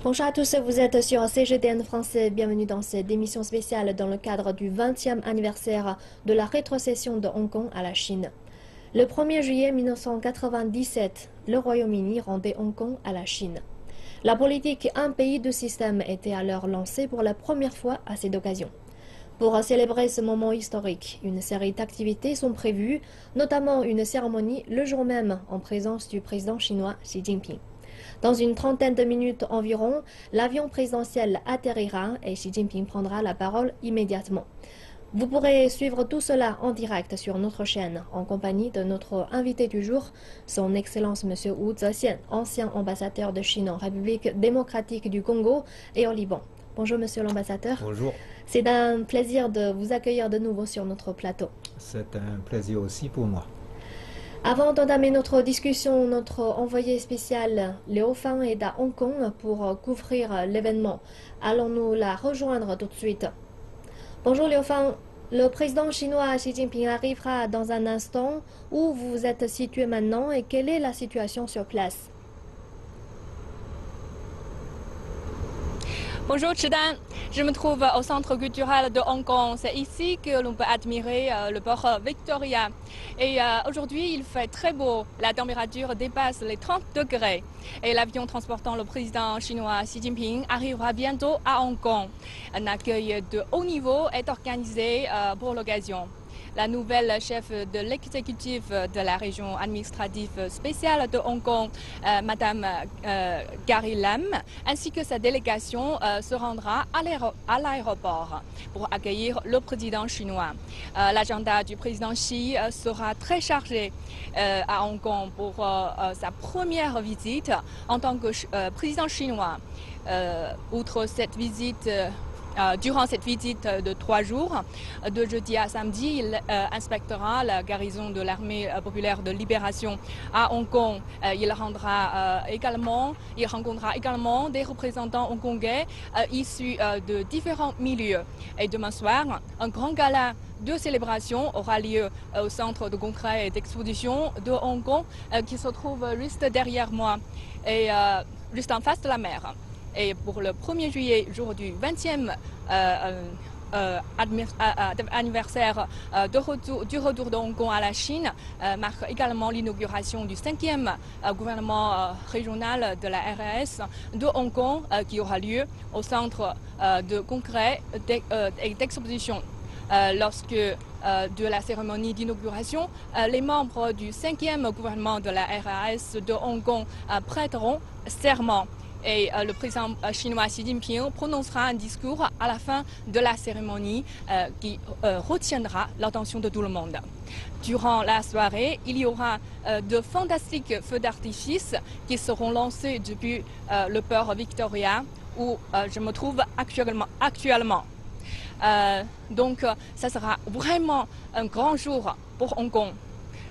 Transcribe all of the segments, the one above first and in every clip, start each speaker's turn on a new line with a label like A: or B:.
A: Bonjour à tous, vous êtes sur CGTN français. Bienvenue dans cette émission spéciale dans le cadre du 20e anniversaire de la rétrocession de Hong Kong à la Chine. Le 1er juillet 1997, le Royaume-Uni rendait Hong Kong à la Chine. La politique un pays deux systèmes était alors lancée pour la première fois à cette occasion. Pour célébrer ce moment historique, une série d'activités sont prévues, notamment une cérémonie le jour même en présence du président chinois Xi Jinping. Dans une trentaine de minutes environ, l'avion présidentiel atterrira et Xi Jinping prendra la parole immédiatement. Vous pourrez suivre tout cela en direct sur notre chaîne, en compagnie de notre invité du jour, son Excellence M. Wu Zexian, ancien ambassadeur de Chine en République démocratique du Congo et au Liban. Bonjour Monsieur l'ambassadeur.
B: Bonjour.
A: C'est un plaisir de vous accueillir de nouveau sur notre plateau.
B: C'est un plaisir aussi pour moi.
A: Avant d'entamer notre discussion, notre envoyé spécial Liu Fang est à Hong Kong pour couvrir l'événement. Allons-nous la rejoindre tout de suite? Bonjour Liu Fang, le président chinois Xi Jinping arrivera dans un instant. Où vous êtes situé maintenant et quelle est la situation sur place?
C: Bonjour Chidan, je me trouve au centre culturel de Hong Kong. C'est ici que l'on peut admirer le port Victoria. Et aujourd'hui, il fait très beau. La température dépasse les 30 degrés. Et l'avion transportant le président chinois Xi Jinping arrivera bientôt à Hong Kong. Un accueil de haut niveau est organisé pour l'occasion. La nouvelle chef de l'exécutif de la région administrative spéciale de Hong Kong, Madame Carrie Lam, ainsi que sa délégation se rendra à l'aéroport pour accueillir le président chinois. L'agenda du président Xi sera très chargé à Hong Kong pour sa première visite en tant que président chinois. Outre cette visite, durant cette visite de 3 jours, de jeudi à samedi, il inspectera la garnison de l'armée populaire de libération à Hong Kong. Il rencontrera également des représentants hongkongais issus de différents milieux. Et demain soir, un grand gala de célébration aura lieu au centre de congrès et d'exposition de Hong Kong qui se trouve juste derrière moi et juste en face de la mer. Et pour le 1er juillet, jour du 20e anniversaire du retour de Hong Kong à la Chine, marque également l'inauguration du 5e gouvernement régional de la RAS de Hong Kong qui aura lieu au centre de congrès et d'exposition. Lorsque de la cérémonie d'inauguration, les membres du 5e gouvernement de la RAS de Hong Kong prêteront serment. Et le président chinois Xi Jinping prononcera un discours à la fin de la cérémonie qui retiendra l'attention de tout le monde. Durant la soirée, il y aura de fantastiques feux d'artifice qui seront lancés depuis le port Victoria où je me trouve actuellement. Donc, ça sera vraiment un grand jour pour Hong Kong.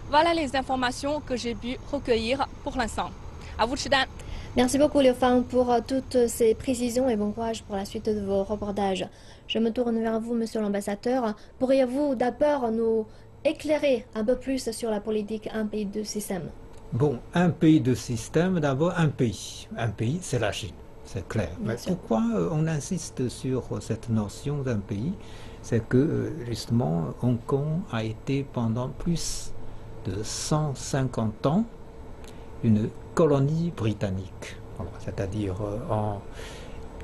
C: Voilà les informations que j'ai pu recueillir pour l'instant. À vous, Chidan.
A: Merci beaucoup Liu Fang pour toutes ces précisions et bon courage pour la suite de vos reportages. Je me tourne vers vous, Monsieur l'ambassadeur. Pourriez-vous d'abord nous éclairer un peu plus sur la politique un pays deux systèmes?
B: Bon, un pays deux systèmes, d'abord un pays. Un pays, c'est la Chine, c'est clair. Mais pourquoi on insiste sur cette notion d'un pays? C'est que justement, Hong Kong a été pendant plus de 150 ans une colonie britannique. C'est-à-dire en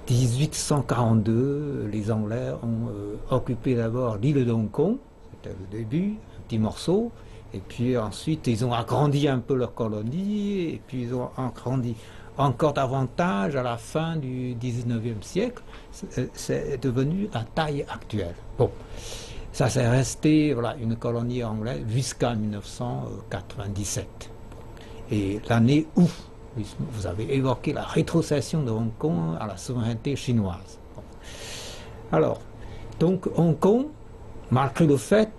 B: 1842, les Anglais ont occupé d'abord l'île de Hong Kong, c'était le début, un petit morceau, et puis ensuite ils ont agrandi un peu leur colonie, et puis ils ont agrandi encore davantage à la fin du 19e siècle, c'est devenu la taille actuelle. Bon, ça s'est resté voilà, une colonie anglaise jusqu'en 1997. Et l'année où vous avez évoqué la rétrocession de Hong Kong à la souveraineté chinoise. Bon. Alors, donc Hong Kong malgré le fait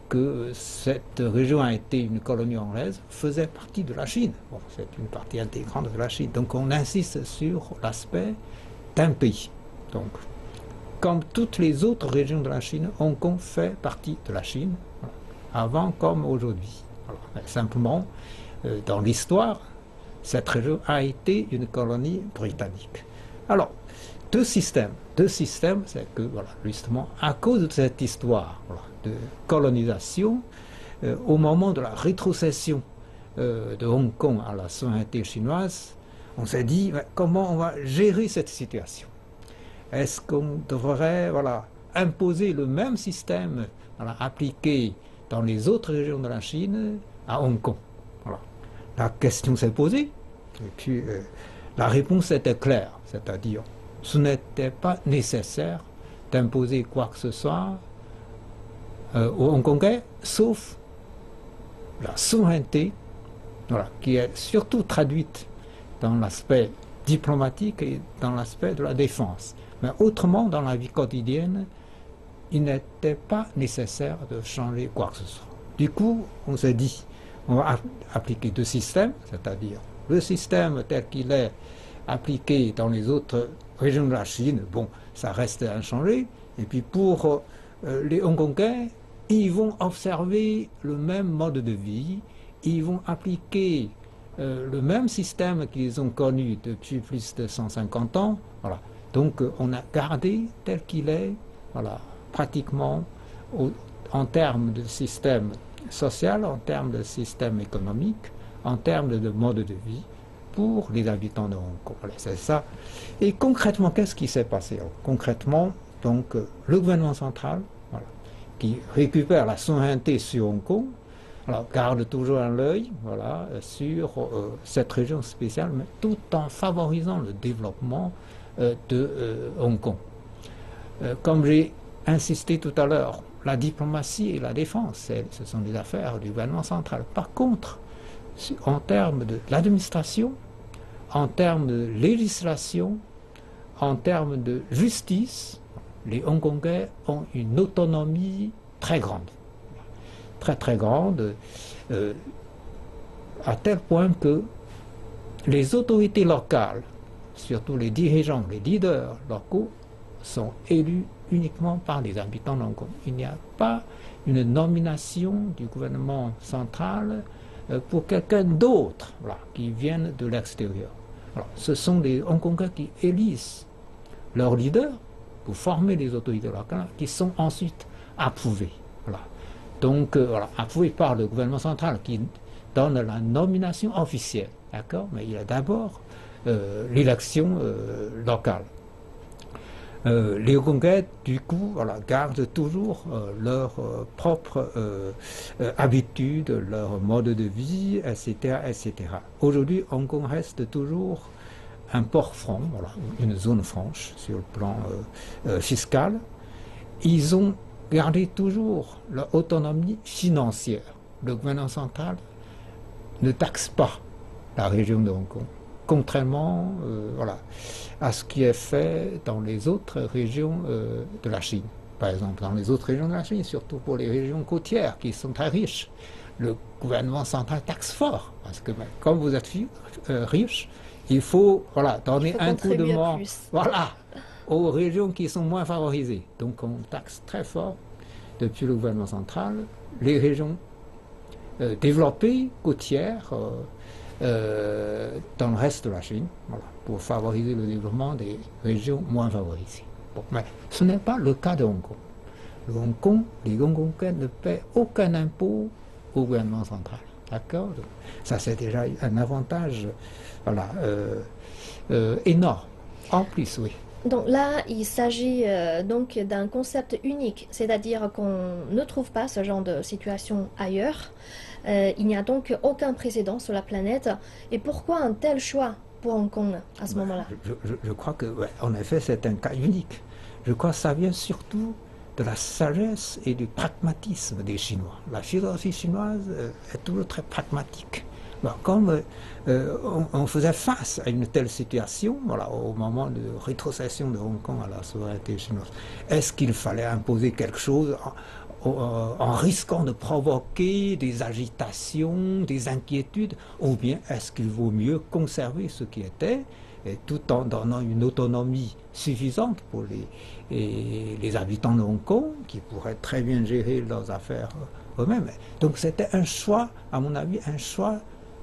B: que cette région a été une colonie anglaise, faisait partie de la Chine. Bon, c'est une partie intégrante de la Chine. Donc on insiste sur l'aspect d'un pays. Donc, comme toutes les autres régions de la Chine, Hong Kong fait partie de la Chine, avant comme aujourd'hui. Simplement, dans l'histoire, cette région a été une colonie britannique. Alors, deux systèmes, c'est que, voilà, justement, à cause de cette histoire, voilà, de colonisation, au moment de la rétrocession de Hong Kong à la souveraineté chinoise, on s'est dit, comment on va gérer cette situation? Est-ce qu'on devrait, voilà, imposer le même système, voilà, appliqué dans les autres régions de la Chine à Hong Kong? Voilà. La question s'est posée, et puis la réponse était claire, c'est-à-dire ce n'était pas nécessaire d'imposer quoi que ce soit aux Hongkongais, sauf la souveraineté, voilà, qui est surtout traduite dans l'aspect diplomatique et dans l'aspect de la défense. Mais autrement, dans la vie quotidienne, il n'était pas nécessaire de changer quoi que ce soit. Du coup, on s'est dit, on va appliquer deux systèmes, c'est-à-dire le système tel qu'il est appliqué dans les autres régions de la Chine, bon, ça reste inchangé. Et puis pour les Hongkongais, ils vont observer le même mode de vie, ils vont appliquer le même système qu'ils ont connu depuis plus de 150 ans. Voilà. Donc on a gardé tel qu'il est, voilà, pratiquement en termes de système social, en termes de système économique, en termes de mode de vie pour les habitants de Hong Kong. Voilà, c'est ça. Et concrètement, qu'est-ce qui s'est passé? Concrètement, donc, le gouvernement central, voilà, qui récupère la souveraineté sur Hong Kong, alors, garde toujours un œil, voilà, sur cette région spéciale, mais tout en favorisant le développement de Hong Kong. Comme j'ai insisté tout à l'heure, la diplomatie et la défense, ce sont des affaires du gouvernement central. Par contre, en termes de l'administration, en termes de législation, en termes de justice, les Hongkongais ont une autonomie très grande. Très très grande, à tel point que les autorités locales, surtout les dirigeants, les leaders locaux, sont élus uniquement par les habitants de Hong Kong. Il n'y a pas une nomination du gouvernement central pour quelqu'un d'autre, voilà, qui vienne de l'extérieur. Ce sont les Hongkongais qui élisent leurs leaders pour former les autorités locales qui sont ensuite approuvés. Voilà. Donc, voilà, approuvé par le gouvernement central qui donne la nomination officielle, d'accord? Mais il y a d'abord l'élection locale. Les Hongkongais, du coup, voilà, gardent toujours leur propre habitude, leur mode de vie, etc., etc. Aujourd'hui, Hong Kong reste toujours un port franc, voilà, une zone franche sur le plan fiscal. Ils ont gardé toujours leur autonomie financière. Le gouvernement central ne taxe pas la région de Hong Kong, contrairement voilà, à ce qui est fait dans les autres régions de la Chine. Par exemple, dans les autres régions de la Chine, surtout pour les régions côtières qui sont très riches, le gouvernement central taxe fort, parce que comme vous êtes riche, il faut, voilà, donner un coup de main, voilà, aux régions qui sont moins favorisées. Donc on taxe très fort depuis le gouvernement central les régions développées, côtières, dans le reste de la Chine, voilà, pour favoriser le développement des régions moins favorisées. Bon, mais ce n'est pas le cas de Hong Kong. Le Hong Kong, les Hongkongais ne paient aucun impôt au gouvernement central. D'accord? Ça, c'est déjà un avantage, voilà, énorme. En plus, oui.
A: Donc là, il s'agit donc d'un concept unique, c'est-à-dire qu'on ne trouve pas ce genre de situation ailleurs. Il n'y a donc aucun précédent sur la planète. Et pourquoi un tel choix pour Hong Kong à ce moment-là?
B: Je crois que, ouais, en effet, c'est un cas unique. Je crois que ça vient surtout de la sagesse et du pragmatisme des Chinois. La philosophie chinoise est toujours très pragmatique. Bon, comme on faisait face à une telle situation, voilà, au moment de rétrocession de Hong Kong à la souveraineté chinoise, est-ce qu'il fallait imposer quelque chose en risquant de provoquer des agitations, des inquiétudes, ou bien est-ce qu'il vaut mieux conserver ce qui était, et tout en donnant une autonomie suffisante pour les habitants de Hong Kong, qui pourraient très bien gérer leurs affaires eux-mêmes. Donc c'était un choix, à mon avis, un choix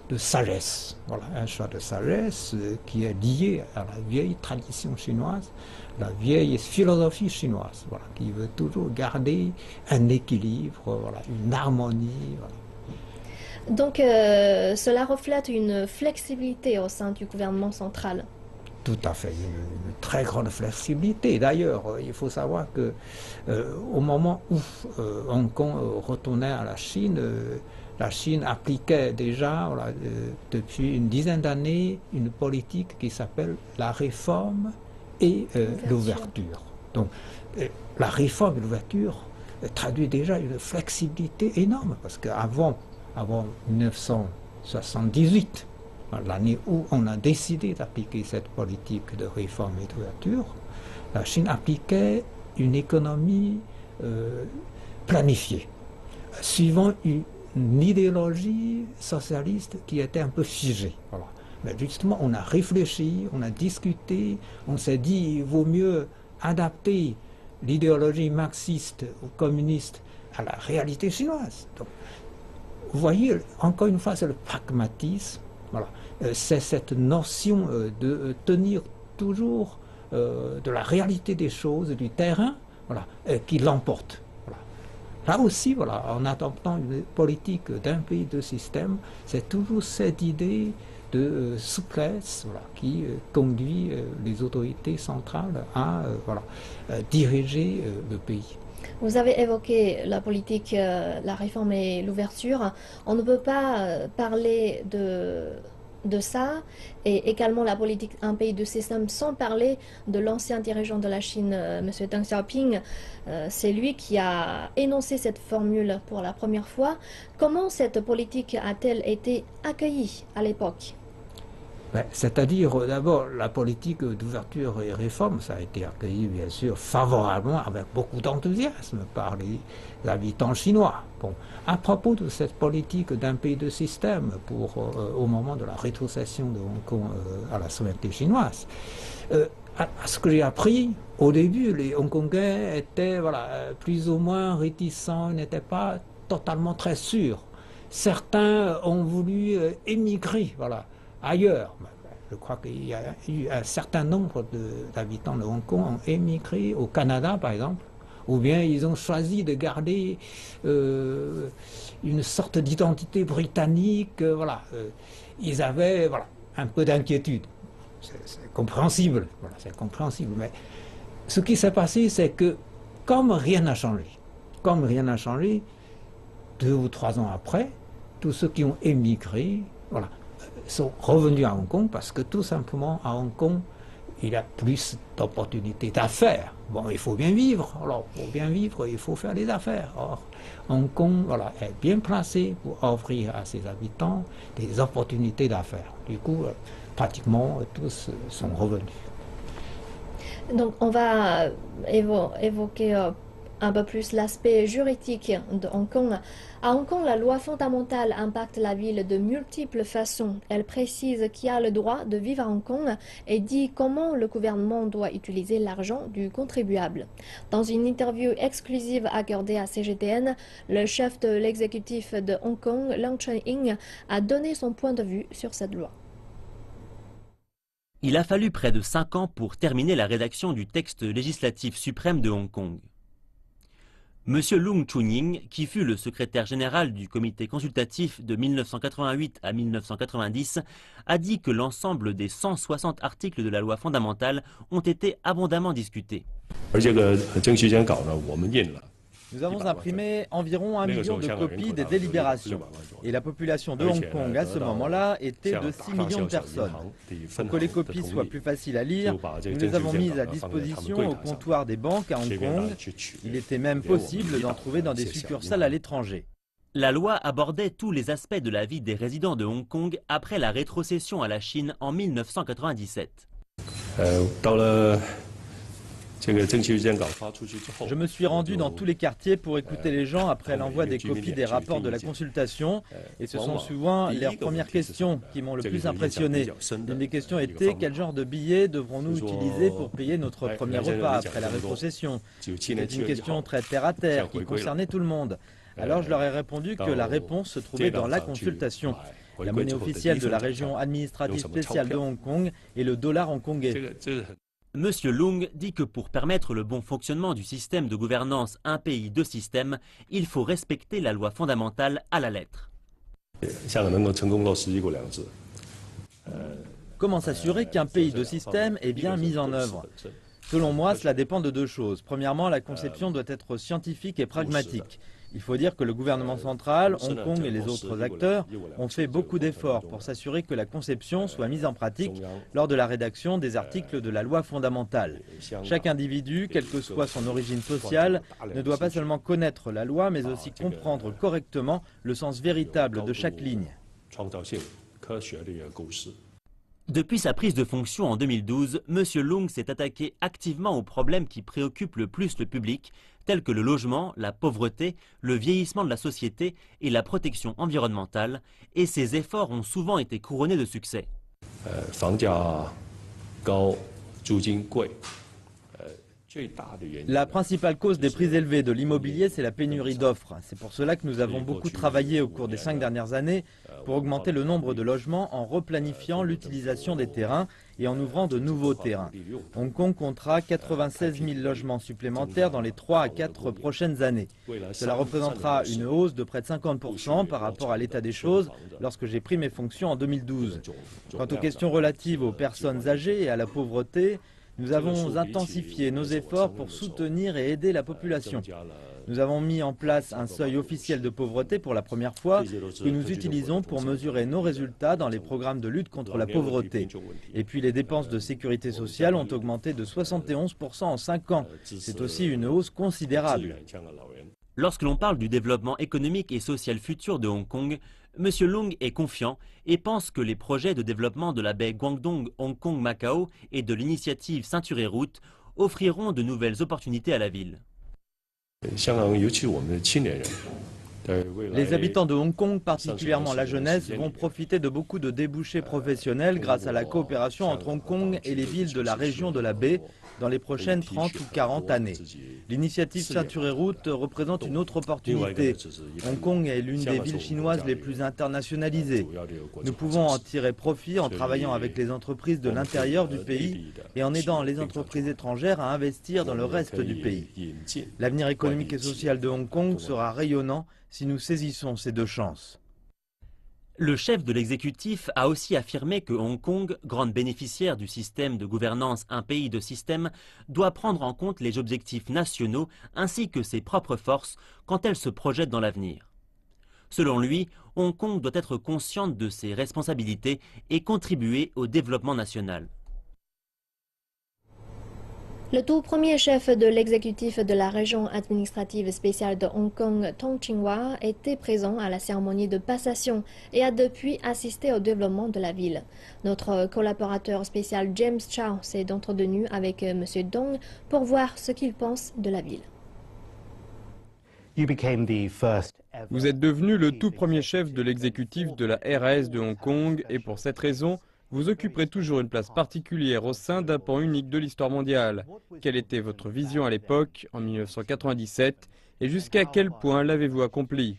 B: de sagesse. Voilà, un choix de sagesse qui est lié à la vieille tradition chinoise, la vieille philosophie chinoise, voilà, qui veut toujours garder un équilibre, voilà, une harmonie. Voilà.
A: Donc cela reflète une flexibilité au sein du gouvernement central.
B: Tout à fait, une très grande flexibilité. D'ailleurs, il faut savoir que au moment où Hong Kong retournait à la Chine appliquait déjà, voilà, depuis une dizaine d'années, une politique qui s'appelle la réforme et l'ouverture. Donc, la réforme et l'ouverture traduit déjà une flexibilité énorme, parce qu'avant 1978, l'année où on a décidé d'appliquer cette politique de réforme et d'ouverture, la Chine appliquait une économie planifiée, suivant une idéologie socialiste qui était un peu figée. Voilà. Mais justement, on a réfléchi, on a discuté, on s'est dit il vaut mieux adapter l'idéologie marxiste ou communiste à la réalité chinoise. Donc, vous voyez, encore une fois, c'est le pragmatisme. Voilà. C'est cette notion de tenir toujours de la réalité des choses, du terrain, voilà, qui l'emporte. Voilà. Là aussi, voilà, en adoptant une politique d'un pays, deux systèmes, c'est toujours cette idée de souplesse, voilà, qui conduit les autorités centrales à diriger le pays.
A: Vous avez évoqué la politique, la réforme et l'ouverture. On ne peut pas parler de ça et également la politique un pays deux systèmes sans parler de l'ancien dirigeant de la Chine, M. Deng Xiaoping. C'est lui qui a énoncé cette formule pour la première fois. Comment cette politique a-t-elle été accueillie à l'époque ?
B: C'est-à-dire, d'abord, la politique d'ouverture et réforme, ça a été accueilli, bien sûr, favorablement, avec beaucoup d'enthousiasme par les habitants chinois. Bon, à propos de cette politique d'un pays de système, au moment de la rétrocession de Hong Kong à la souveraineté chinoise, à ce que j'ai appris, au début, les Hongkongais étaient plus ou moins réticents, n'étaient pas totalement très sûrs. Certains ont voulu émigrer, ailleurs. Je crois qu'il y a eu un certain nombre d'habitants de Hong Kong ont émigré au Canada, par exemple, ou bien ils ont choisi de garder une sorte d'identité britannique. Ils avaient un peu d'inquiétude. C'est compréhensible. C'est compréhensible. Mais ce qui s'est passé, c'est que comme rien n'a changé, 2 ou 3 ans après, tous ceux qui ont émigré, sont revenus à Hong Kong parce que tout simplement à Hong Kong il y a plus d'opportunités d'affaires. Bon, il faut bien vivre. Alors pour bien vivre, il faut faire des affaires. Or, Hong Kong est bien placé pour offrir à ses habitants des opportunités d'affaires. Du coup, pratiquement tous sont revenus.
A: Donc on va évoquer un peu plus l'aspect juridique de Hong Kong. À Hong Kong, la loi fondamentale impacte la ville de multiples façons. Elle précise qui a le droit de vivre à Hong Kong et dit comment le gouvernement doit utiliser l'argent du contribuable. Dans une interview exclusive accordée à CGTN, le chef de l'exécutif de Hong Kong, Leung Chun-ying, a donné son point de vue sur cette loi.
D: Il a fallu près de 5 ans pour terminer la rédaction du texte législatif suprême de Hong Kong. Monsieur Leung Chun-ying, qui fut le secrétaire général du comité consultatif de 1988 à 1990, a dit que l'ensemble des 160 articles de la loi fondamentale ont été abondamment discutés.
E: Nous avons imprimé environ 1 million de copies des délibérations et la population de Hong Kong à ce moment-là était de 6 millions de personnes. Pour que les copies soient plus faciles à lire, nous les avons mises à disposition au comptoir des banques à Hong Kong. Il était même possible d'en trouver dans des succursales à l'étranger.
D: La loi abordait tous les aspects de la vie des résidents de Hong Kong après la rétrocession à la Chine en 1997.
E: Je me suis rendu dans tous les quartiers pour écouter les gens après l'envoi des copies des rapports de la consultation. Et ce sont souvent leurs premières questions qui m'ont le plus impressionné. L'une des questions était: quel genre de billets devrons-nous utiliser pour payer notre premier repas après la rétrocession? C'était une question très terre-à-terre qui concernait tout le monde. Alors je leur ai répondu que la réponse se trouvait dans la consultation. La monnaie officielle de la région administrative spéciale de Hong Kong est le dollar hongkongais.
D: Monsieur Leung dit que pour permettre le bon fonctionnement du système de gouvernance un pays, deux systèmes, il faut respecter la loi fondamentale à la lettre.
E: Comment s'assurer qu'un pays, deux systèmes est bien mis en œuvre? Selon moi, cela dépend de deux choses. Premièrement, la conception doit être scientifique et pragmatique. Il faut dire que le gouvernement central, Hong Kong et les autres acteurs ont fait beaucoup d'efforts pour s'assurer que la conception soit mise en pratique lors de la rédaction des articles de la loi fondamentale. Chaque individu, quelle que soit son origine sociale, ne doit pas seulement connaître la loi, mais aussi comprendre correctement le sens véritable de chaque ligne.
D: Depuis sa prise de fonction en 2012, M. Leung s'est attaqué activement aux problèmes qui préoccupent le plus le public, tels que le logement, la pauvreté, le vieillissement de la société et la protection environnementale, et ses efforts ont souvent été couronnés de succès.
E: La principale cause des prix élevés de l'immobilier, c'est la pénurie d'offres. C'est pour cela que nous avons beaucoup travaillé au cours des 5 dernières années pour augmenter le nombre de logements en replanifiant l'utilisation des terrains et en ouvrant de nouveaux terrains. Hong Kong comptera 96 000 logements supplémentaires dans les 3 à 4 prochaines années. Cela représentera une hausse de près de 50% par rapport à l'état des choses lorsque j'ai pris mes fonctions en 2012. Quant aux questions relatives aux personnes âgées et à la pauvreté, nous avons intensifié nos efforts pour soutenir et aider la population. Nous avons mis en place un seuil officiel de pauvreté pour la première fois que nous utilisons pour mesurer nos résultats dans les programmes de lutte contre la pauvreté. Et puis les dépenses de sécurité sociale ont augmenté de 71% en 5 ans. C'est aussi une hausse considérable.
D: Lorsque l'on parle du développement économique et social futur de Hong Kong, M. Leung est confiant et pense que les projets de développement de la baie Guangdong, Hong Kong-Macao et de l'initiative Ceinture et Route offriront de nouvelles opportunités à la ville.
E: Les habitants de Hong Kong, particulièrement la jeunesse, vont profiter de beaucoup de débouchés professionnels grâce à la coopération entre Hong Kong et les villes de la région de la baie dans les prochaines 30 ou 40 années. L'initiative Ceinture et Route représente une autre opportunité. Hong Kong est l'une des villes chinoises les plus internationalisées. Nous pouvons en tirer profit en travaillant avec les entreprises de l'intérieur du pays et en aidant les entreprises étrangères à investir dans le reste du pays. L'avenir économique et social de Hong Kong sera rayonnant si nous saisissons ces deux chances.
D: Le chef de l'exécutif a aussi affirmé que Hong Kong, grande bénéficiaire du système de gouvernance un pays deux systèmes, doit prendre en compte les objectifs nationaux ainsi que ses propres forces quand elle se projette dans l'avenir. Selon lui, Hong Kong doit être consciente de ses responsabilités et contribuer au développement national.
A: Le tout premier chef de l'exécutif de la région administrative spéciale de Hong Kong, Tong Ching-hwa, était présent à la cérémonie de passation et a depuis assisté au développement de la ville. Notre collaborateur spécial James Chow s'est entretenu avec M. Dong pour voir ce qu'il pense de la ville.
F: Vous êtes devenu le tout premier chef de l'exécutif de la RAS de Hong Kong et pour cette raison, vous occuperez toujours une place particulière au sein d'un pan unique de l'histoire mondiale. Quelle était votre vision à l'époque, en 1997, et jusqu'à quel point l'avez-vous accompli?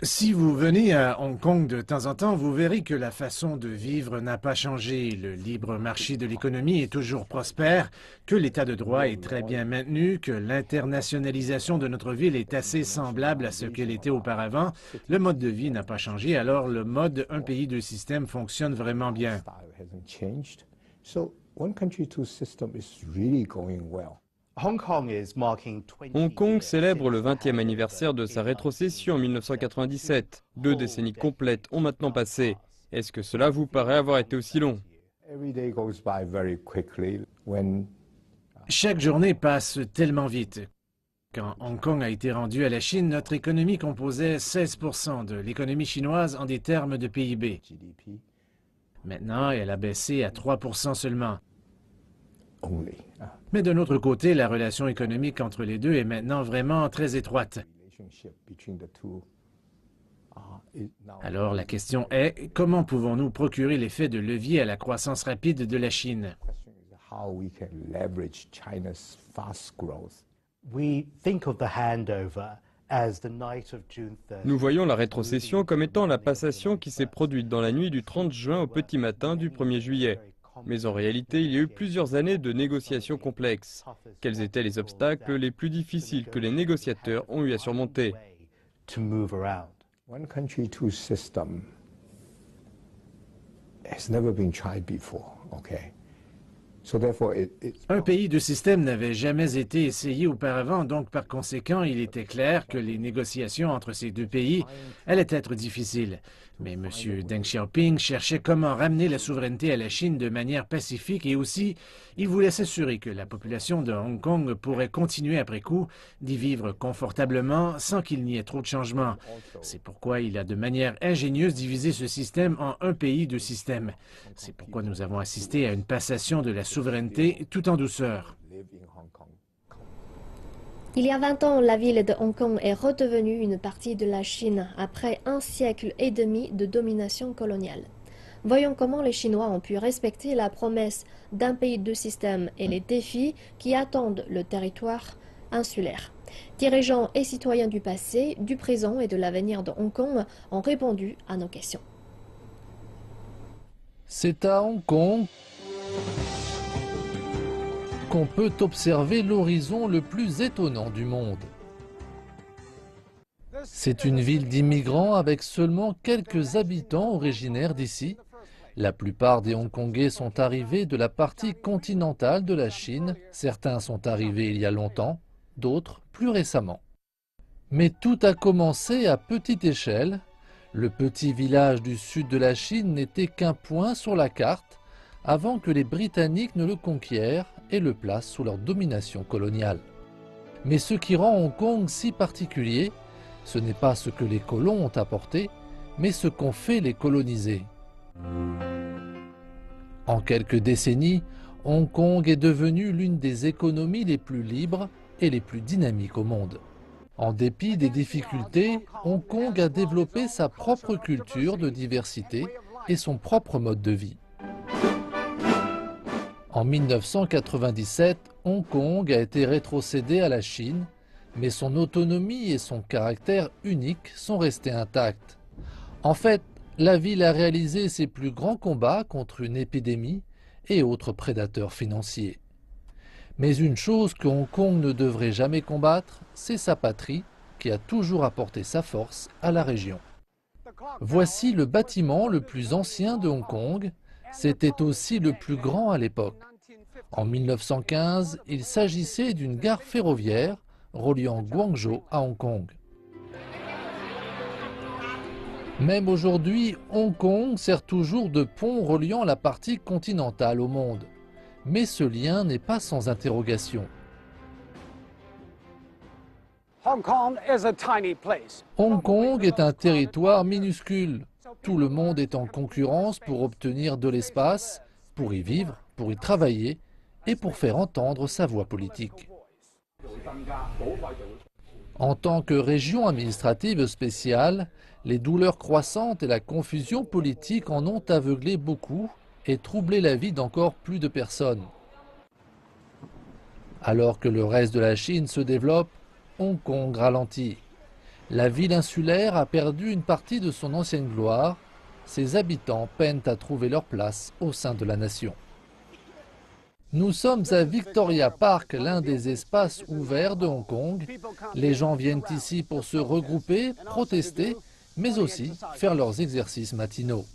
G: Si vous venez à Hong Kong de temps en temps, vous verrez que la façon de vivre n'a pas changé. Le libre marché de l'économie est toujours prospère, que l'état de droit est très bien maintenu, que l'internationalisation de notre ville est assez semblable à ce qu'elle était auparavant. Le mode de vie n'a pas changé, alors le mode un pays deux systèmes fonctionne vraiment bien.
F: Hong Kong célèbre le 20e anniversaire de sa rétrocession en 1997. 2 décennies complètes ont maintenant passé. Est-ce que cela vous paraît avoir été aussi long?
G: Chaque journée passe tellement vite. Quand Hong Kong a été rendu à la Chine, notre économie composait 16% de l'économie chinoise en des termes de PIB. Maintenant, elle a baissé à 3% seulement. Mais d'un autre côté, la relation économique entre les deux est maintenant vraiment très étroite. Alors la question est, comment pouvons-nous procurer l'effet de levier à la croissance rapide de la Chine?
F: Nous voyons la rétrocession comme étant la passation qui s'est produite dans la nuit du 30 juin au petit matin du 1er juillet. Mais en réalité, il y a eu plusieurs années de négociations complexes. Quels étaient les obstacles les plus difficiles que les négociateurs ont eu à surmonter?
H: One country, two system has never been tried before, okay? So therefore
G: Un pays, deux systèmes n'avait jamais été essayé auparavant, donc par conséquent, il était clair que les négociations entre ces deux pays allaient être difficiles. Mais M. Deng Xiaoping cherchait comment ramener la souveraineté à la Chine de manière pacifique et aussi, il voulait s'assurer que la population de Hong Kong pourrait continuer après coup d'y vivre confortablement sans qu'il n'y ait trop de changements. C'est pourquoi il a de manière ingénieuse divisé ce système en un pays, deux systèmes. C'est pourquoi nous avons assisté à une passation de la souveraineté tout en douceur.
A: Il y a 20 ans, la ville de Hong Kong est redevenue une partie de la Chine après un siècle et demi de domination coloniale. Voyons comment les Chinois ont pu respecter la promesse d'un pays deux systèmes et les défis qui attendent le territoire insulaire. Dirigeants et citoyens du passé, du présent et de l'avenir de Hong Kong ont répondu à nos questions.
I: C'est à Hong Kong qu'on peut observer l'horizon le plus étonnant du monde. C'est une ville d'immigrants avec seulement quelques habitants originaires d'ici. La plupart des Hongkongais sont arrivés de la partie continentale de la Chine. Certains sont arrivés il y a longtemps, d'autres plus récemment. Mais tout a commencé à petite échelle. Le petit village du sud de la Chine n'était qu'un point sur la carte avant que les Britanniques ne le conquièrent et le placent sous leur domination coloniale. Mais ce qui rend Hong Kong si particulier, ce n'est pas ce que les colons ont apporté, mais ce qu'ont fait les colonisés. En quelques décennies, Hong Kong est devenue l'une des économies les plus libres et les plus dynamiques au monde. En dépit des difficultés, Hong Kong a développé sa propre culture de diversité et son propre mode de vie. En 1997, Hong Kong a été rétrocédé à la Chine, mais son autonomie et son caractère unique sont restés intacts. En fait, la ville a réalisé ses plus grands combats contre une épidémie et autres prédateurs financiers. Mais une chose que Hong Kong ne devrait jamais combattre, c'est sa patrie, qui a toujours apporté sa force à la région. Voici le bâtiment le plus ancien de Hong Kong. C'était aussi le plus grand à l'époque. En 1915, il s'agissait d'une gare ferroviaire reliant Guangzhou à Hong Kong. Même aujourd'hui, Hong Kong sert toujours de pont reliant la partie continentale au monde. Mais ce lien n'est pas sans interrogation. Hong Kong est un territoire minuscule. Tout le monde est en concurrence pour obtenir de l'espace, pour y vivre, pour y travailler et pour faire entendre sa voix politique. En tant que région administrative spéciale, les douleurs croissantes et la confusion politique en ont aveuglé beaucoup et troublé la vie d'encore plus de personnes. Alors que le reste de la Chine se développe, Hong Kong ralentit. La ville insulaire a perdu une partie de son ancienne gloire. Ses habitants peinent à trouver leur place au sein de la nation. Nous sommes à Victoria Park, l'un des espaces ouverts de Hong Kong. Les gens viennent ici pour se regrouper, protester, mais aussi faire leurs exercices matinaux.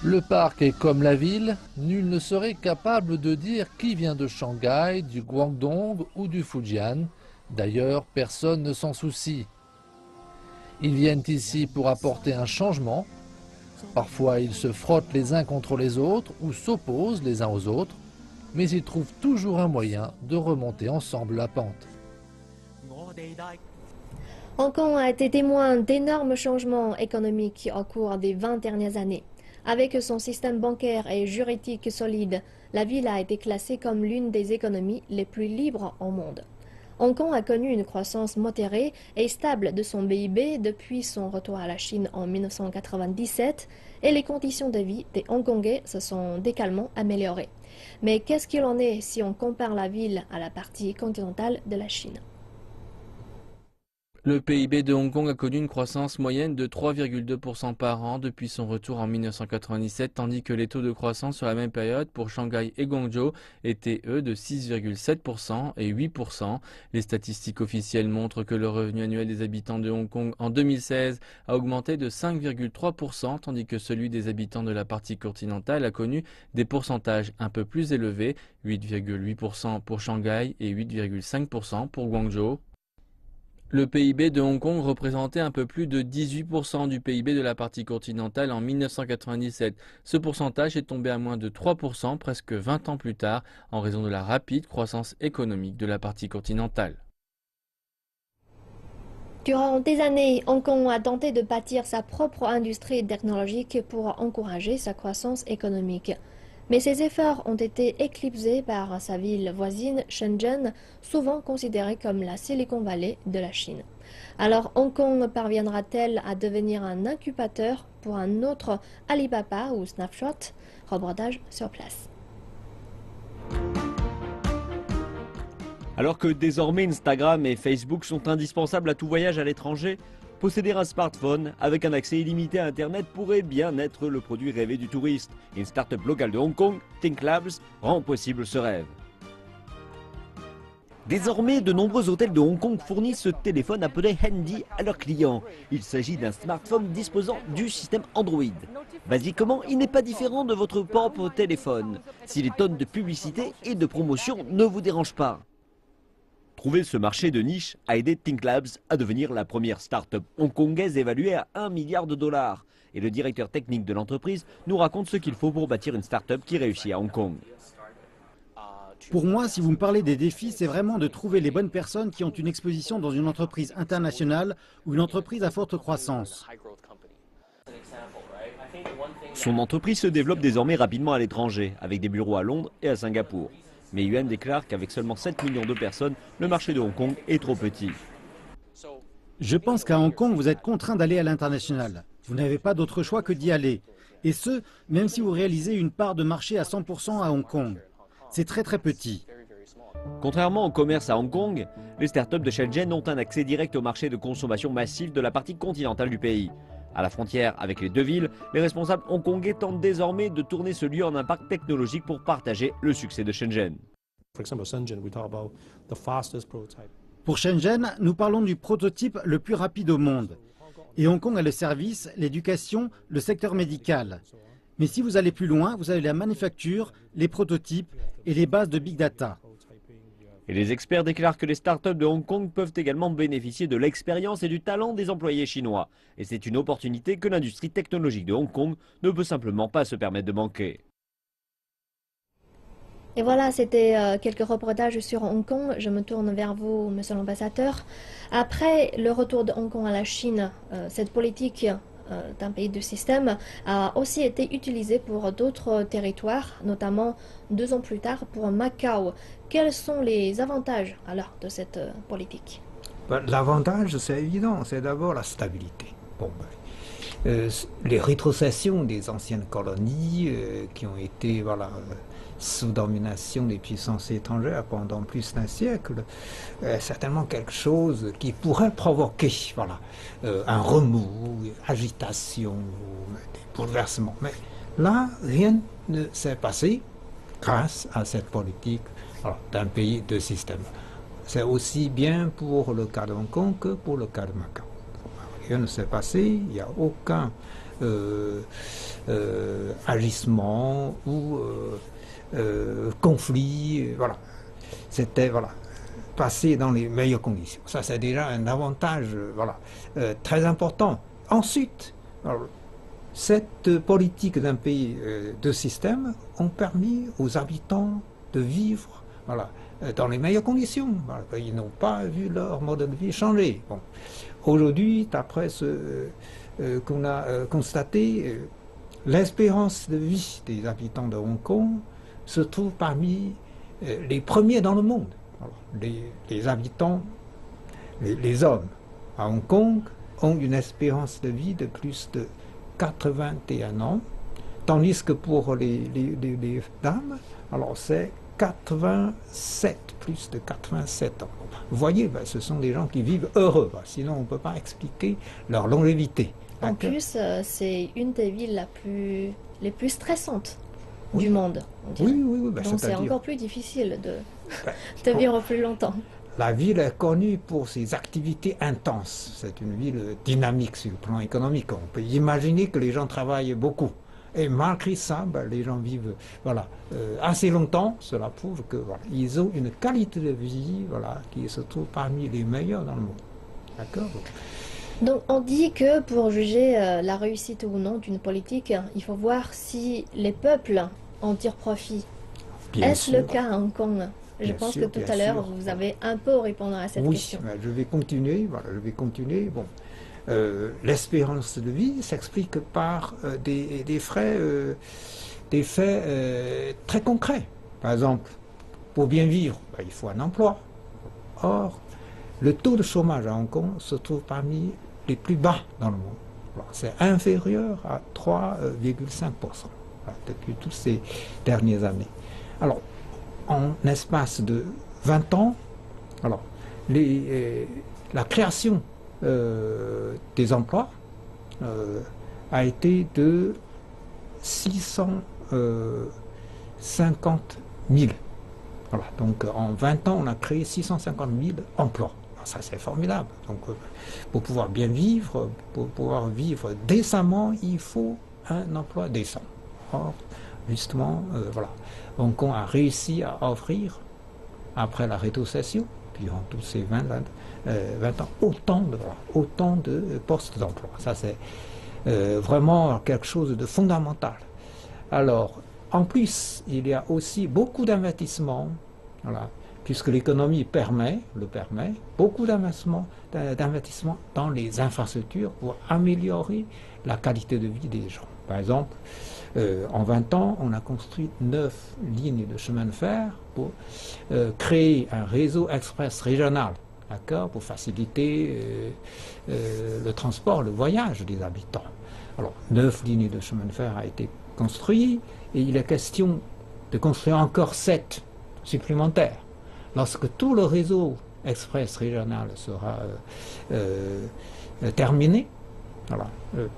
I: Le parc est comme la ville, nul ne serait capable de dire qui vient de Shanghai, du Guangdong ou du Fujian. D'ailleurs, personne ne s'en soucie. Ils viennent ici pour apporter un changement. Parfois, ils se frottent les uns contre les autres ou s'opposent les uns aux autres, mais ils trouvent toujours un moyen de remonter ensemble la pente.
A: Hong Kong a été témoin d'énormes changements économiques au cours des 20 dernières années. Avec son système bancaire et juridique solide, la ville a été classée comme l'une des économies les plus libres au monde. Hong Kong a connu une croissance modérée et stable de son PIB depuis son retour à la Chine en 1997 et les conditions de vie des Hongkongais se sont décalement améliorées. Mais qu'est-ce qu'il en est si on compare la ville à la partie continentale de la Chine ?
J: Le PIB de Hong Kong a connu une croissance moyenne de 3,2% par an depuis son retour en 1997, tandis que les taux de croissance sur la même période pour Shanghai et Guangzhou étaient eux de 6,7% et 8%. Les statistiques officielles montrent que le revenu annuel des habitants de Hong Kong en 2016 a augmenté de 5,3%, tandis que celui des habitants de la partie continentale a connu des pourcentages un peu plus élevés, 8,8% pour Shanghai et 8,5% pour Guangzhou. Le PIB de Hong Kong représentait un peu plus de 18% du PIB de la partie continentale en 1997. Ce pourcentage est tombé à moins de 3% presque 20 ans plus tard en raison de la rapide croissance économique de la partie continentale.
A: Durant des années, Hong Kong a tenté de bâtir sa propre industrie technologique pour encourager sa croissance économique. Mais ses efforts ont été éclipsés par sa ville voisine, Shenzhen, souvent considérée comme la Silicon Valley de la Chine. Alors Hong Kong parviendra-t-elle à devenir un incubateur pour un autre Alibaba ou Snapchat? Reportage sur place.
K: Alors que désormais Instagram et Facebook sont indispensables à tout voyage à l'étranger, posséder un smartphone avec un accès illimité à Internet pourrait bien être le produit rêvé du touriste. Une start-up locale de Hong Kong, Think Labs, rend possible ce rêve. Désormais, de nombreux hôtels de Hong Kong fournissent ce téléphone appelé Handy à leurs clients. Il s'agit d'un smartphone disposant du système Android. Basiquement, il n'est pas différent de votre propre téléphone, si les tonnes de publicité et de promotion ne vous dérangent pas. Trouver ce marché de niche a aidé Think Labs à devenir la première start-up hongkongaise évaluée à 1 milliard de dollars. Et le directeur technique de l'entreprise nous raconte ce qu'il faut pour bâtir une start-up qui réussit à Hong Kong.
L: Pour moi, si vous me parlez des défis, c'est vraiment de trouver les bonnes personnes qui ont une exposition dans une entreprise internationale ou une entreprise à forte croissance.
K: Son entreprise se développe désormais rapidement à l'étranger, avec des bureaux à Londres et à Singapour. Mais Yuan déclare qu'avec seulement 7 millions de personnes, le marché de Hong Kong est trop petit.
L: Je pense qu'à Hong Kong, vous êtes contraint d'aller à l'international. Vous n'avez pas d'autre choix que d'y aller. Et ce, même si vous réalisez une part de marché à 100% à Hong Kong. C'est très très petit.
K: Contrairement au commerce à Hong Kong, les startups de Shenzhen ont un accès direct au marché de consommation massif de la partie continentale du pays. À la frontière avec les deux villes, les responsables hongkongais tentent désormais de tourner ce lieu en un parc technologique pour partager le succès de Shenzhen.
L: Pour Shenzhen, nous parlons du prototype le plus rapide au monde. Et Hong Kong a le service, l'éducation, le secteur médical. Mais si vous allez plus loin, vous avez la manufacture, les prototypes et les bases de big data.
K: Et les experts déclarent que les startups de Hong Kong peuvent également bénéficier de l'expérience et du talent des employés chinois. Et c'est une opportunité que l'industrie technologique de Hong Kong ne peut simplement pas se permettre de manquer.
A: Et voilà, c'était quelques reportages sur Hong Kong. Je me tourne vers vous, monsieur l'ambassadeur. Après le retour de Hong Kong à la Chine, cette politique d'un pays du système a aussi été utilisée pour d'autres territoires, notamment 2 ans plus tard pour Macao. Quels sont les avantages alors de cette politique?
B: L'avantage, c'est évident, c'est d'abord la stabilité. Bon, les rétrocessions des anciennes colonies qui ont été sous domination des puissances étrangères pendant plus d'un siècle, certainement quelque chose qui pourrait provoquer un remous, une agitation, des bouleversements. Mais là, rien ne s'est passé grâce à cette politique d'un pays de système. C'est aussi bien pour le cas de Hong Kong que pour le cas de Macao. Rien ne s'est passé, il n'y a aucun agissement ou conflit. C'était passé dans les meilleures conditions. Ça, c'est déjà un avantage très important. Ensuite, cette politique d'un pays de système ont permis aux habitants de vivre dans les meilleures conditions. Ils n'ont pas vu leur mode de vie changer. Bon. Aujourd'hui, d'après ce qu'on a constaté, l'espérance de vie des habitants de Hong Kong se trouve parmi les premiers dans le monde. Alors, les habitants, les hommes à Hong Kong ont une espérance de vie de plus de 81 ans, tandis que pour les dames, alors c'est 87, plus de 87 ans. Vous voyez, ce sont des gens qui vivent heureux, sinon on ne peut pas expliquer leur longévité.
A: En plus, c'est une des villes les plus stressantes du monde.
B: Oui.
A: Donc c'est encore plus difficile de vivre plus longtemps.
B: La ville est connue pour ses activités intenses. C'est une ville dynamique sur le plan économique. On peut imaginer que les gens travaillent beaucoup. Et malgré ça, les gens vivent assez longtemps. Cela prouve qu'ils ont une qualité de vie qui se trouve parmi les meilleurs dans le monde. D'accord ?
A: Donc on dit que pour juger la réussite ou non d'une politique, il faut voir si les peuples en tirent profit. Est-ce le cas à Hong Kong ? Je pense que tout à l'heure, vous avez un peu répondu à cette question.
B: Oui, je vais continuer. Bon. L'espérance de vie s'explique par des faits très concrets. Par exemple, pour bien vivre, il faut un emploi. Or, le taux de chômage à Hong Kong se trouve parmi les plus bas dans le monde. C'est inférieur à 3,5% depuis toutes ces dernières années. Alors, en espace de 20 ans, la création des emplois a été de 650 000. Donc en 20 ans, on a créé 650 000 emplois. Ça, c'est formidable. Donc, pour pouvoir bien vivre, pour pouvoir vivre décemment, il faut un emploi décent. Or, justement, Hong Kong a réussi à offrir, après la rétrocession, durant tous ces 20 ans, autant de postes d'emploi. Ça, c'est vraiment quelque chose de fondamental. Alors, en plus, il y a aussi beaucoup d'investissements, puisque l'économie le permet, beaucoup d'investissements dans les infrastructures pour améliorer la qualité de vie des gens. Par exemple, en 20 ans, on a construit 9 lignes de chemin de fer pour créer un réseau express régional, pour faciliter le transport, le voyage des habitants. Alors, 9 lignes de chemin de fer ont été construites et il est question de construire encore 7 supplémentaires. Lorsque tout le réseau express régional sera terminé,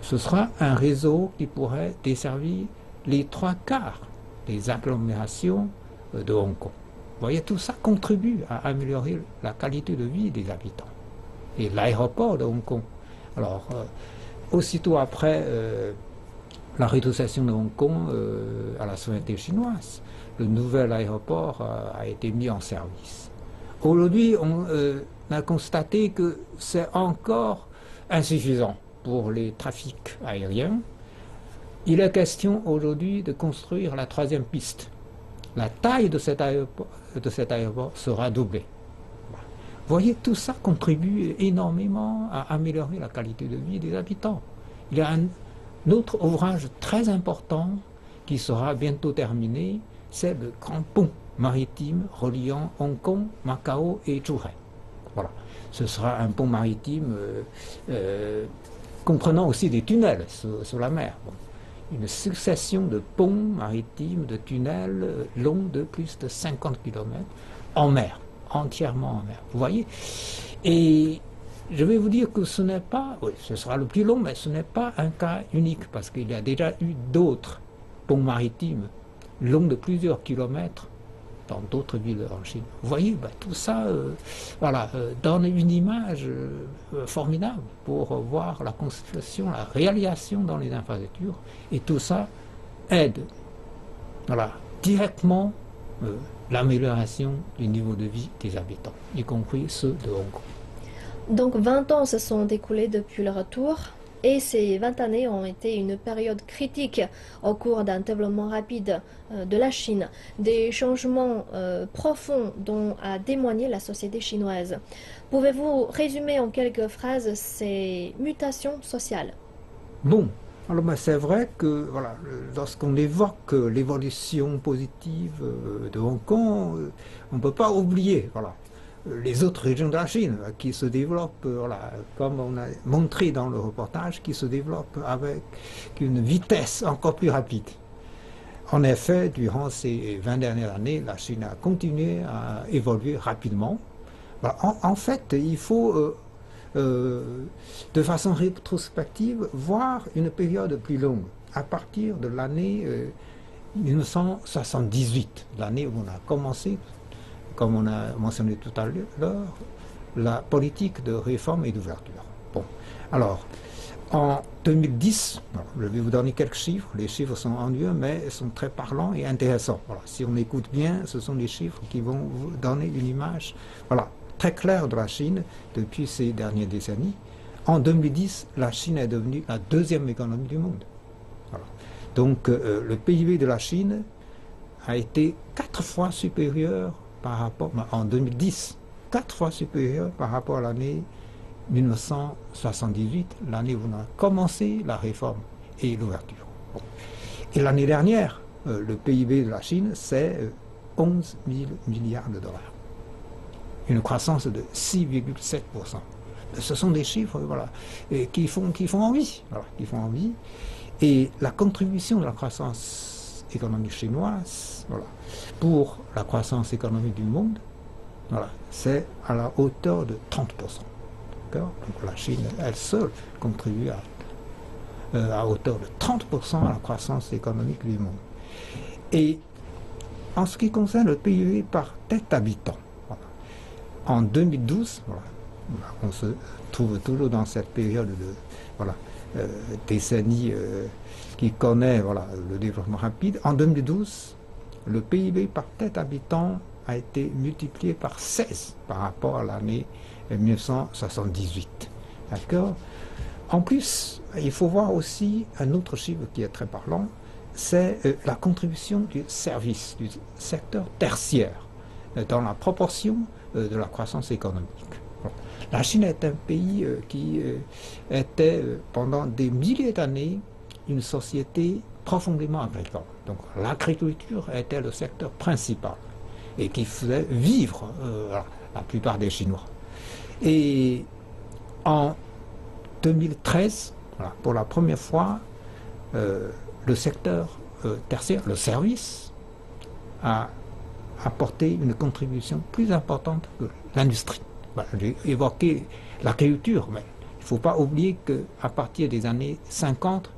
B: ce sera un réseau qui pourrait desservir les 3/4 des agglomérations de Hong Kong. Vous voyez, tout ça contribue à améliorer la qualité de vie des habitants. Et l'aéroport de Hong Kong. Alors, aussitôt après la rétrocession de Hong Kong à la souveraineté chinoise, le nouvel aéroport a été mis en service. Aujourd'hui, on a constaté que c'est encore insuffisant pour les trafics aériens. Il est question aujourd'hui de construire la 3e piste. La taille de cet aéroport sera doublée. Vous voyez, tout ça contribue énormément à améliorer la qualité de vie des habitants. Il y a un autre ouvrage très important qui sera bientôt terminé, c'est le grand pont maritime reliant Hong Kong, Macao et Zhuhai. Voilà. Ce sera un pont maritime comprenant aussi des tunnels sur la mer. Bon. Une succession de ponts maritimes, de tunnels longs de plus de 50 km en mer, entièrement en mer. Vous voyez? Et je vais vous dire que ce n'est pas, oui, ce sera le plus long, mais ce n'est pas un cas unique, parce qu'il y a déjà eu d'autres ponts maritimes longs de plusieurs kilomètres dans d'autres villes en Chine. Vous voyez, tout ça donne une image formidable pour voir la construction, la réalisation dans les infrastructures, et tout ça aide directement l'amélioration du niveau de vie des habitants, y compris ceux de Hong Kong.
A: Donc 20 ans se sont écoulés depuis le retour. Et ces 20 années ont été une période critique au cours d'un développement rapide de la Chine, des changements profonds dont a témoigné la société chinoise. Pouvez-vous résumer en quelques phrases ces mutations sociales?
B: Bon, alors c'est vrai que voilà, lorsqu'on évoque l'évolution positive de Hong Kong, on ne peut pas oublier les autres régions de la Chine qui se développent, comme on a montré dans le reportage, qui se développent avec une vitesse encore plus rapide. En effet, durant ces 20 dernières années, la Chine a continué à évoluer rapidement. Voilà. En fait, il faut, de façon rétrospective, voir une période plus longue, à partir de l'année 1978, l'année où on a commencé, comme on a mentionné tout à l'heure, la politique de réforme et d'ouverture. Bon, alors, en 2010, je vais vous donner quelques chiffres. Les chiffres sont ennuyeux, mais sont très parlants et intéressants. Voilà, si on écoute bien, ce sont des chiffres qui vont vous donner une image très claire de la Chine depuis ces dernières décennies. En 2010, la Chine est devenue la deuxième économie du monde. Voilà. Donc, le PIB de la Chine a été 4 fois supérieur par rapport, en 2010, 4 fois supérieur par rapport à l'année 1978, l'année où on a commencé la réforme et l'ouverture. Bon. Et l'année dernière, le PIB de la Chine, c'est 11 000 milliards de dollars. Une croissance de 6,7%. Ce sont des chiffres qui font envie. Qui font envie. Et la contribution de la croissance économique chinoise pour la croissance économique du monde, c'est à la hauteur de 30%. Donc la Chine, elle seule, contribue à hauteur de 30% à la croissance économique du monde. Et en ce qui concerne le PIB par tête habitant, en 2012, on se trouve toujours dans cette période de décennie qui connaît le développement rapide. En 2012, le PIB par tête habitant a été multiplié par 16 par rapport à l'année 1978. D'accord ? En plus, il faut voir aussi un autre chiffre qui est très parlant, c'est la contribution du service, du secteur tertiaire, dans la proportion de la croissance économique. La Chine est un pays qui était pendant des milliers d'années une société profondément agricole. Donc l'agriculture était le secteur principal et qui faisait vivre la plupart des Chinois. Et en 2013, pour la première fois, le secteur tertiaire, le service, a apporté une contribution plus importante que l'industrie. J'ai évoqué l'agriculture, mais il ne faut pas oublier qu'à partir des années 50,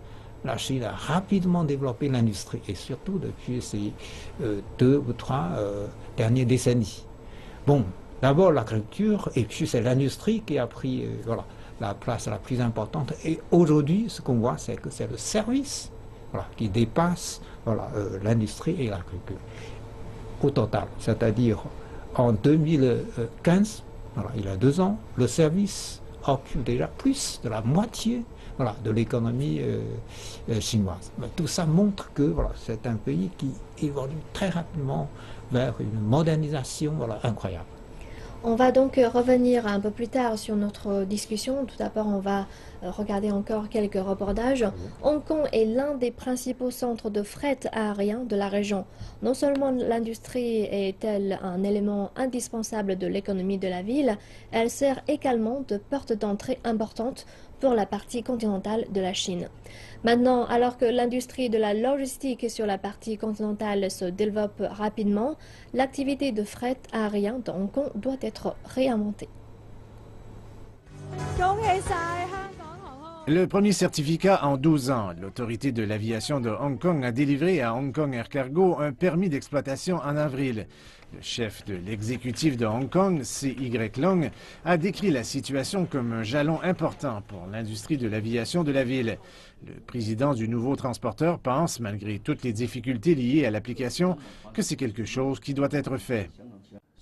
B: la Chine a rapidement développé l'industrie, et surtout depuis ces 2 ou 3 dernières décennies. Bon, d'abord l'agriculture, et puis c'est l'industrie qui a pris la place la plus importante. Et aujourd'hui, ce qu'on voit, c'est que c'est le service qui dépasse l'industrie et l'agriculture. Au total, c'est-à-dire en 2015, il y a 2 ans, le service occupe déjà plus de la moitié de l'économie chinoise. Mais tout ça montre que c'est un pays qui évolue très rapidement vers une modernisation incroyable.
A: On va donc revenir un peu plus tard sur notre discussion. Tout d'abord, on va regarder encore quelques reportages. Hong Kong est l'un des principaux centres de fret aérien de la région. Non seulement l'industrie est-elle un élément indispensable de l'économie de la ville, elle sert également de porte d'entrée importante pour la partie continentale de la Chine. Maintenant, alors que l'industrie de la logistique sur la partie continentale se développe rapidement, l'activité de fret aérien de Hong Kong doit être réinventée.
G: Le premier certificat en 12 ans, l'autorité de l'aviation de Hong Kong a délivré à Hong Kong Air Cargo un permis d'exploitation en avril. Le chef de l'exécutif de Hong Kong, C.Y. Long, a décrit la situation comme un jalon important pour l'industrie de l'aviation de la ville. Le président du nouveau transporteur pense, malgré toutes les difficultés liées à l'application, que c'est quelque chose qui doit être fait.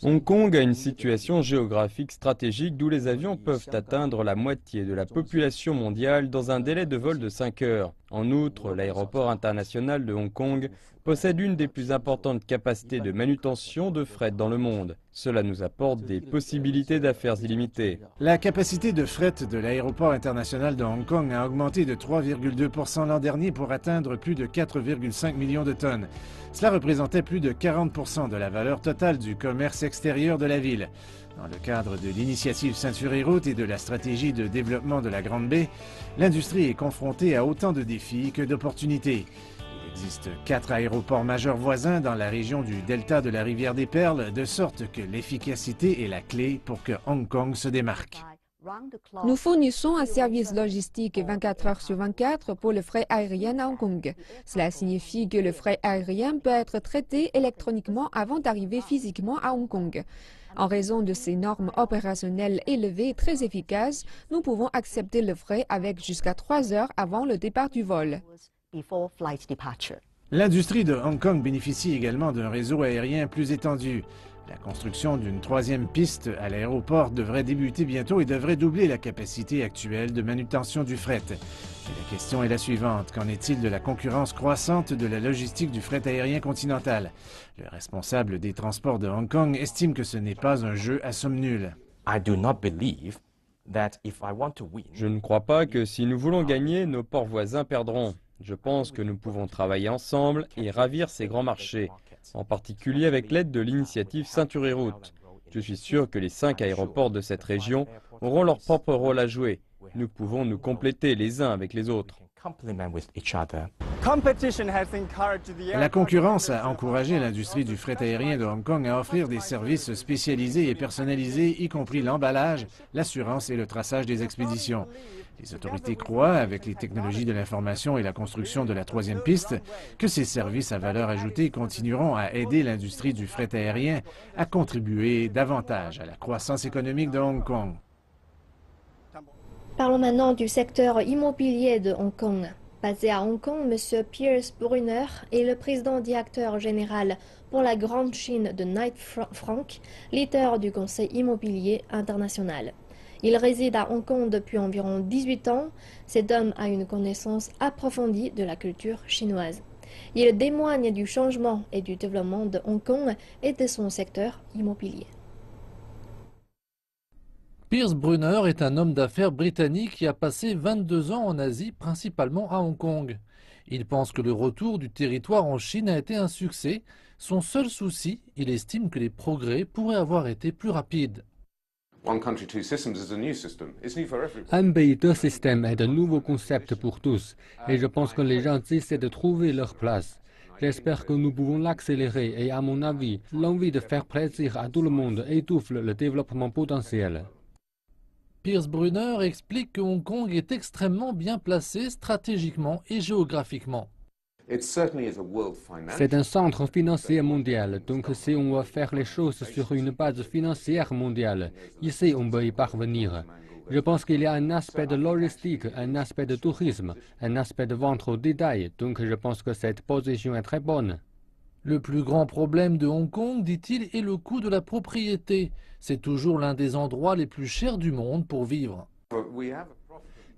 F: Hong Kong a une situation géographique stratégique d'où les avions peuvent atteindre la moitié de la population mondiale dans un délai de vol de 5 heures. En outre, l'aéroport international de Hong Kong possède une des plus importantes capacités de manutention de fret dans le monde. Cela nous apporte des possibilités d'affaires illimitées.
G: La capacité de fret de l'aéroport international de Hong Kong a augmenté de 3,2% l'an dernier pour atteindre plus de 4,5 millions de tonnes. Cela représentait plus de 40% de la valeur totale du commerce extérieur de la ville. Dans le cadre de l'initiative Ceinture et Route et de la stratégie de développement de la Grande Baie, l'industrie est confrontée à autant de défis que d'opportunités. Il existe 4 aéroports majeurs voisins dans la région du delta de la rivière des Perles, de sorte que l'efficacité est la clé pour que Hong Kong se démarque.
M: Nous fournissons un service logistique 24 heures sur 24 pour le fret aérien à Hong Kong. Cela signifie que le fret aérien peut être traité électroniquement avant d'arriver physiquement à Hong Kong. En raison de ces normes opérationnelles élevées et très efficaces, nous pouvons accepter le fret avec jusqu'à 3 heures avant le départ du vol.
G: L'industrie de Hong Kong bénéficie également d'un réseau aérien plus étendu. La construction d'une 3e piste à l'aéroport devrait débuter bientôt et devrait doubler la capacité actuelle de manutention du fret. Et la question est la suivante. Qu'en est-il de la concurrence croissante de la logistique du fret aérien continental? Le responsable des transports de Hong Kong estime que ce n'est pas un jeu à somme nulle.
F: Je ne crois pas que si nous voulons gagner, nos ports voisins perdront. Je pense que nous pouvons travailler ensemble et ravir ces grands marchés, en particulier avec l'aide de l'initiative Ceinture et Route. Je suis sûr que les 5 aéroports de cette région auront leur propre rôle à jouer. Nous pouvons nous compléter les uns avec les autres.
G: La concurrence a encouragé l'industrie du fret aérien de Hong Kong à offrir des services spécialisés et personnalisés, y compris l'emballage, l'assurance et le traçage des expéditions. Les autorités croient, avec les technologies de l'information et la construction de la 3e piste, que ces services à valeur ajoutée continueront à aider l'industrie du fret aérien à contribuer davantage à la croissance économique de Hong Kong.
A: Parlons maintenant du secteur immobilier de Hong Kong. Basé à Hong Kong, M. Piers Brunner est le président directeur général pour la Grande Chine de Knight Frank, leader du Conseil immobilier international. Il réside à Hong Kong depuis environ 18 ans. Cet homme a une connaissance approfondie de la culture chinoise. Il témoigne du changement et du développement de Hong Kong et de son secteur immobilier.
I: Piers Brunner est un homme d'affaires britannique qui a passé 22 ans en Asie, principalement à Hong Kong. Il pense que le retour du territoire en Chine a été un succès. Son seul souci, il estime que les progrès pourraient avoir été plus rapides.
N: Un pays, 2 systèmes est un nouveau concept pour tous et je pense que les gens essaient de trouver leur place. J'espère que nous pouvons l'accélérer et à mon avis, l'envie de faire plaisir à tout le monde étouffe le développement potentiel.
I: Piers Brunner explique que Hong Kong est extrêmement bien placé stratégiquement et géographiquement.
N: C'est un centre financier mondial, donc si on va faire les choses sur une base financière mondiale, ici on peut y parvenir. Je pense qu'il y a un aspect de logistique, un aspect de tourisme, un aspect de vente au détail, donc je pense que cette position est très bonne.
I: Le plus grand problème de Hong Kong, dit-il, est le coût de la propriété. C'est toujours l'un des endroits les plus chers du monde pour vivre.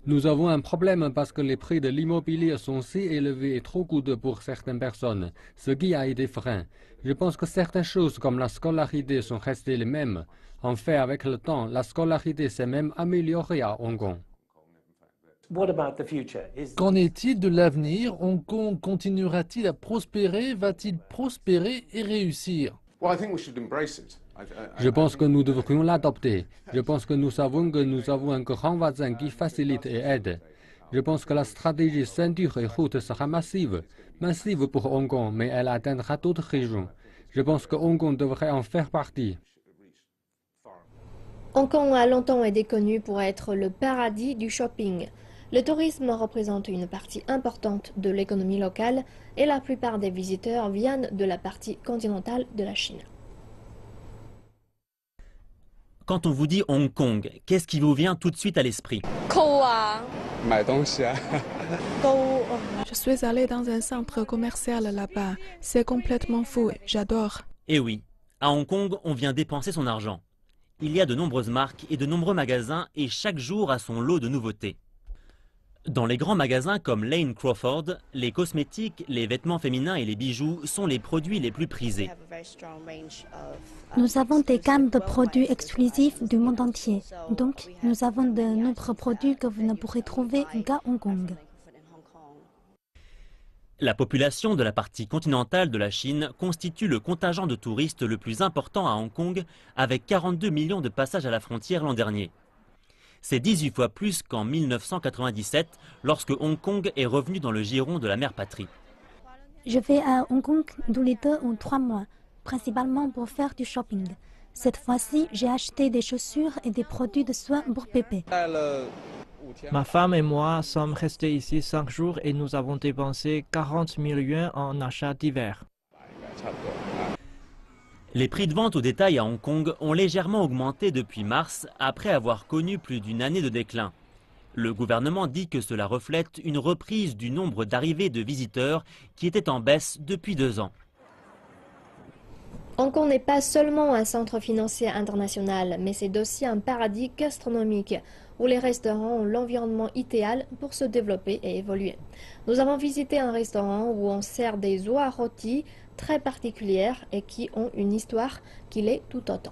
N: Nous avons un problème parce que les prix de l'immobilier sont si élevés et trop coûteux pour certaines personnes, ce qui a des freins. Je pense que certaines choses comme la scolarité sont restées les mêmes. En fait, avec le temps, la scolarité s'est même améliorée à Hong Kong.
I: Qu'en est-il de l'avenir? Hong Kong continuera-t-il à prospérer? Va-t-il prospérer et réussir?
N: Je pense que nous devrions l'adopter. Je pense que nous savons que nous avons un grand voisin qui facilite et aide. Je pense que la stratégie Ceinture et Route sera massive. Massive pour Hong Kong, mais elle atteindra d'autres régions. Je pense que Hong Kong devrait en faire partie.
A: Hong Kong a longtemps été connu pour être le paradis du shopping. Le tourisme représente une partie importante de l'économie locale et la plupart des visiteurs viennent de la partie continentale de la Chine.
D: Quand on vous dit Hong Kong, qu'est-ce qui vous vient tout de suite à l'esprit?
O: Je suis allé dans un centre commercial là-bas. C'est complètement fou. J'adore.
D: Eh oui, À Hong Kong, on vient dépenser son argent. Il y a de nombreuses marques et de nombreux magasins et chaque jour a son lot de nouveautés. Dans les grands magasins comme Lane Crawford, les cosmétiques, les vêtements féminins et les bijoux sont les produits les plus prisés.
P: Nous avons des gammes de produits exclusifs du monde entier. Donc, nous avons de nombreux produits que vous ne pourrez trouver qu'à Hong Kong.
D: La population de la partie continentale de la Chine constitue le contingent de touristes le plus important à Hong Kong, avec 42 millions de passages à la frontière l'an dernier. C'est 18 fois plus qu'en 1997, lorsque Hong Kong est revenu dans le giron de la mère patrie.
P: Je vais à Hong Kong tous les 2 ou 3 mois, principalement pour faire du shopping. Cette fois-ci, j'ai acheté des chaussures et des produits de soins pour bébé.
Q: Ma femme et moi sommes restés ici 5 jours et nous avons dépensé 40 000 yuans en achats divers.
D: Les prix de vente au détail à Hong Kong ont légèrement augmenté depuis mars, après avoir connu plus d'une année de déclin. Le gouvernement dit que cela reflète une reprise du nombre d'arrivées de visiteurs qui était en baisse depuis 2 ans.
A: Hong Kong n'est pas seulement un centre financier international, mais c'est aussi un paradis gastronomique où les restaurants ont l'environnement idéal pour se développer et évoluer. Nous avons visité un restaurant où on sert des oies rôties très particulières et qui ont une histoire qui l'est tout autant.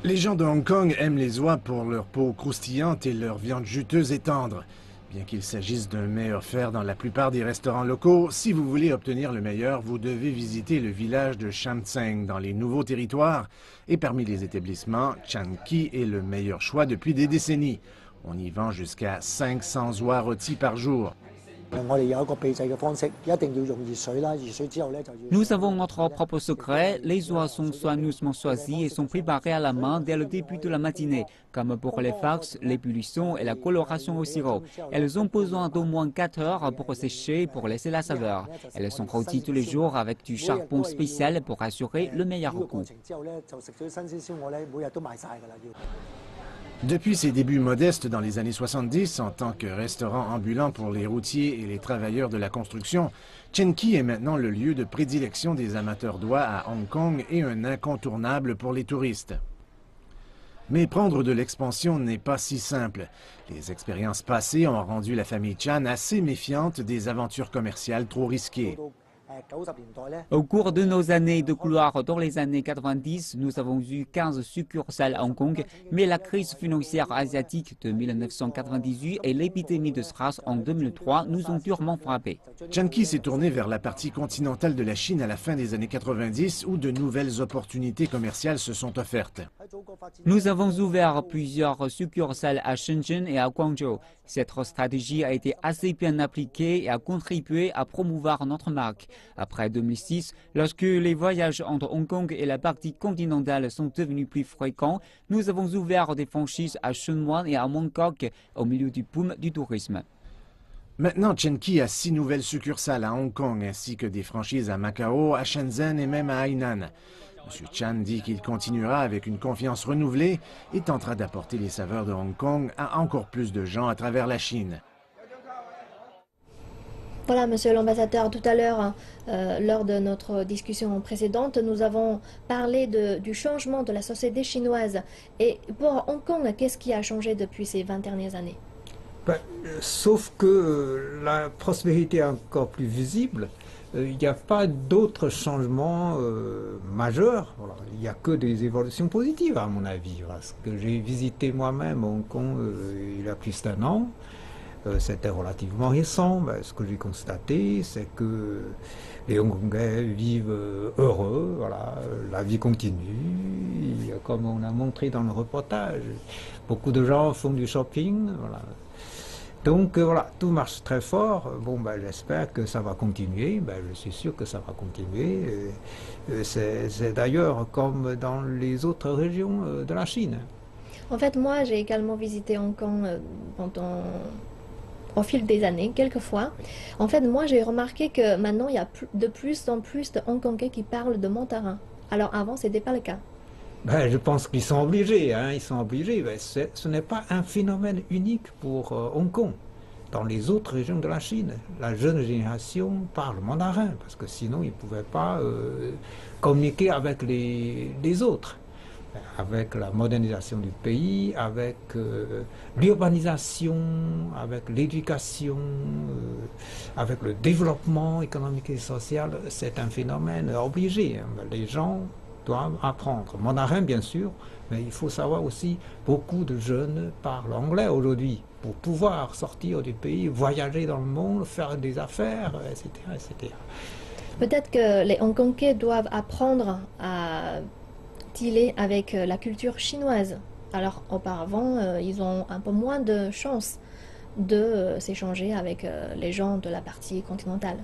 G: Les gens de Hong Kong aiment les oies pour leur peau croustillante et leur viande juteuse et tendre. Bien qu'il s'agisse d'un mets offert dans la plupart des restaurants locaux, si vous voulez obtenir le meilleur, vous devez visiter le village de Shan Tseng dans les nouveaux territoires. Et parmi les établissements, Chan Ki est le meilleur choix depuis des décennies. On y vend jusqu'à 500 oies rôties par jour.
R: Nous avons notre propre secret. Les oies sont soigneusement choisies et sont préparées à la main dès le début de la matinée, comme pour les farces, l'ébullition et la coloration au sirop. Elles ont besoin d'au moins 4 heures pour sécher et pour laisser la saveur. Elles sont rôties tous les jours avec du charbon spécial pour assurer le meilleur goût.
G: Depuis ses débuts modestes dans les années 70, en tant que restaurant ambulant pour les routiers et les travailleurs de la construction, Chan Ki est maintenant le lieu de prédilection des amateurs d'oies à Hong Kong et un incontournable pour les touristes. Mais prendre de l'expansion n'est pas si simple. Les expériences passées ont rendu la famille Chan assez méfiante des aventures commerciales trop risquées.
R: Au cours de nos années de gloire dans les années 90, nous avons eu 15 succursales à Hong Kong, mais la crise financière asiatique de 1998 et l'épidémie de SARS en 2003 nous ont durement frappés.
G: Chan Ki s'est tourné vers la partie continentale de la Chine à la fin des années 90 où de nouvelles opportunités commerciales se sont offertes.
R: Nous avons ouvert plusieurs succursales à Shenzhen et à Guangzhou. Cette stratégie a été assez bien appliquée et a contribué à promouvoir notre marque. Après 2006, lorsque les voyages entre Hong Kong et la partie continentale sont devenus plus fréquents, nous avons ouvert des franchises à Sheung et à Mongkok au milieu du boom du tourisme.
G: Maintenant, Chan Ki a 6 nouvelles succursales à Hong Kong ainsi que des franchises à Macao, à Shenzhen et même à Hainan. M. Chan dit qu'il continuera avec une confiance renouvelée et tentera d'apporter les saveurs de Hong Kong à encore plus de gens à travers la Chine.
A: Voilà, monsieur l'ambassadeur, tout à l'heure, lors de notre discussion précédente, nous avons parlé du changement de la société chinoise. Et pour Hong Kong, qu'est-ce qui a changé depuis ces 20 dernières années?
B: Sauf que la prospérité est encore plus visible. Il n'y a pas d'autres changements majeurs. Voilà. Il n'y a que des évolutions positives, à mon avis. Parce que j'ai visité moi-même Hong Kong il y a plus d'1 an. C'était relativement récent. Ce que j'ai constaté, c'est que les Hongkongais vivent heureux. Voilà. La vie continue. Comme on a montré dans le reportage, beaucoup de gens font du shopping. Voilà. Donc voilà, tout marche très fort. Bon, j'espère que ça va continuer. Je suis sûr que ça va continuer. C'est d'ailleurs comme dans les autres régions de la Chine.
A: En fait, moi, j'ai également visité Hong Kong au fil des années, quelques fois. En fait, moi, j'ai remarqué que maintenant, il y a de plus en plus de Hongkongais qui parlent de mandarin. Alors avant, ce n'était pas le cas.
B: Je pense qu'ils sont obligés, ils sont obligés. Ce n'est pas un phénomène unique pour Hong Kong. dans les autres régions de la Chine. La jeune génération parle mandarin, parce que sinon ils ne pouvaient pas communiquer avec les autres. Avec la modernisation du pays, avec l'urbanisation, avec l'éducation, avec le développement économique et social, c'est un phénomène obligé. Les gens doivent apprendre mandarin, bien sûr, mais il faut savoir aussi, beaucoup de jeunes parlent anglais aujourd'hui pour pouvoir sortir du pays, voyager dans le monde, faire des affaires, etc. etc.
A: Peut-être que les Hongkongais doivent apprendre à dealer avec la culture chinoise. Alors auparavant, ils ont un peu moins de chances de s'échanger avec les gens de la partie continentale.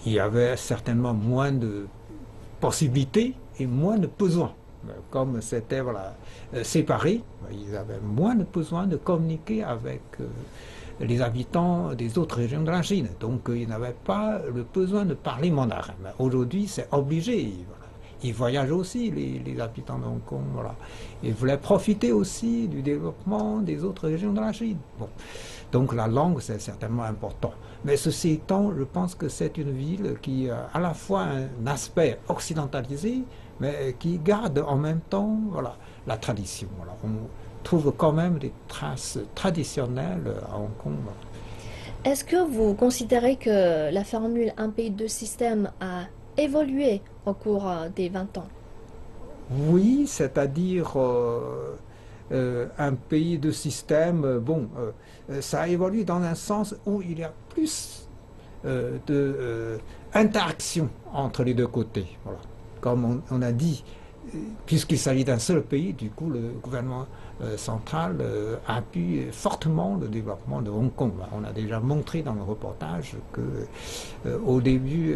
B: Il y avait certainement moins de possibilités et moins de besoins. Comme c'était séparé, ils avaient moins de besoin de communiquer avec les habitants des autres régions de la Chine. Donc ils n'avaient pas le besoin de parler mandarin. Aujourd'hui, c'est obligé. Ils voyagent aussi, les habitants de Hong Kong. Voilà. Ils voulaient profiter aussi du développement des autres régions de la Chine. Bon. Donc la langue, c'est certainement important. Mais ceci étant, je pense que c'est une ville qui a à la fois un aspect occidentalisé, mais qui garde en même temps la tradition. Voilà. On trouve quand même des traces traditionnelles à Hong Kong.
A: Est-ce que vous considérez que la formule « un pays, deux systèmes » a évolué au cours des 20 ans?
B: Oui, c'est-à-dire un pays de système, ça évolue dans un sens où il y a plus d'interaction entre les deux côtés. Voilà. Comme on a dit, puisqu'il s'agit d'un seul pays, du coup le gouvernement central appuie fortement le développement de Hong Kong. On a déjà montré dans le reportage qu'au début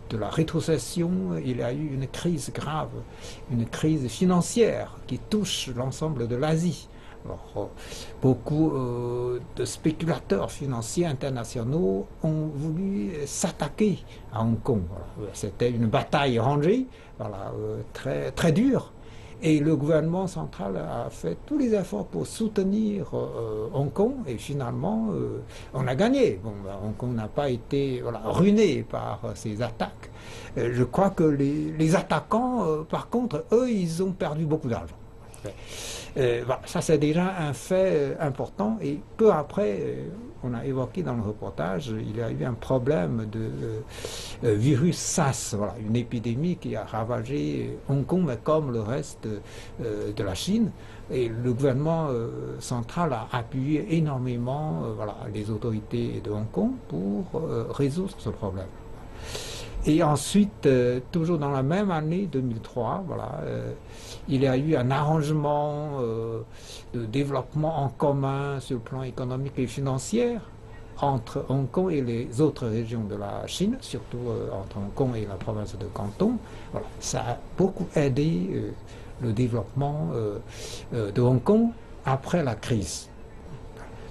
B: de la rétrocession, il y a eu une crise grave, une crise financière qui touche l'ensemble de l'Asie. Beaucoup de spéculateurs financiers internationaux ont voulu s'attaquer à Hong Kong. Voilà. C'était une bataille rangée, très, très dure. Et le gouvernement central a fait tous les efforts pour soutenir Hong Kong et finalement on a gagné. Hong Kong n'a pas été ruiné par ces attaques. Je crois que les attaquants, par contre, eux, ils ont perdu beaucoup d'argent. Ça c'est déjà un fait important et peu après, on a évoqué dans le reportage, il y a eu un problème de virus SARS, une épidémie qui a ravagé Hong Kong, mais comme le reste de la Chine. Et le gouvernement central a appuyé énormément les autorités de Hong Kong pour résoudre ce problème. Et ensuite, toujours dans la même année 2003, il y a eu un arrangement de développement en commun sur le plan économique et financier entre Hong Kong et les autres régions de la Chine, surtout entre Hong Kong et la province de Canton. Voilà. Ça a beaucoup aidé le développement de Hong Kong après la crise.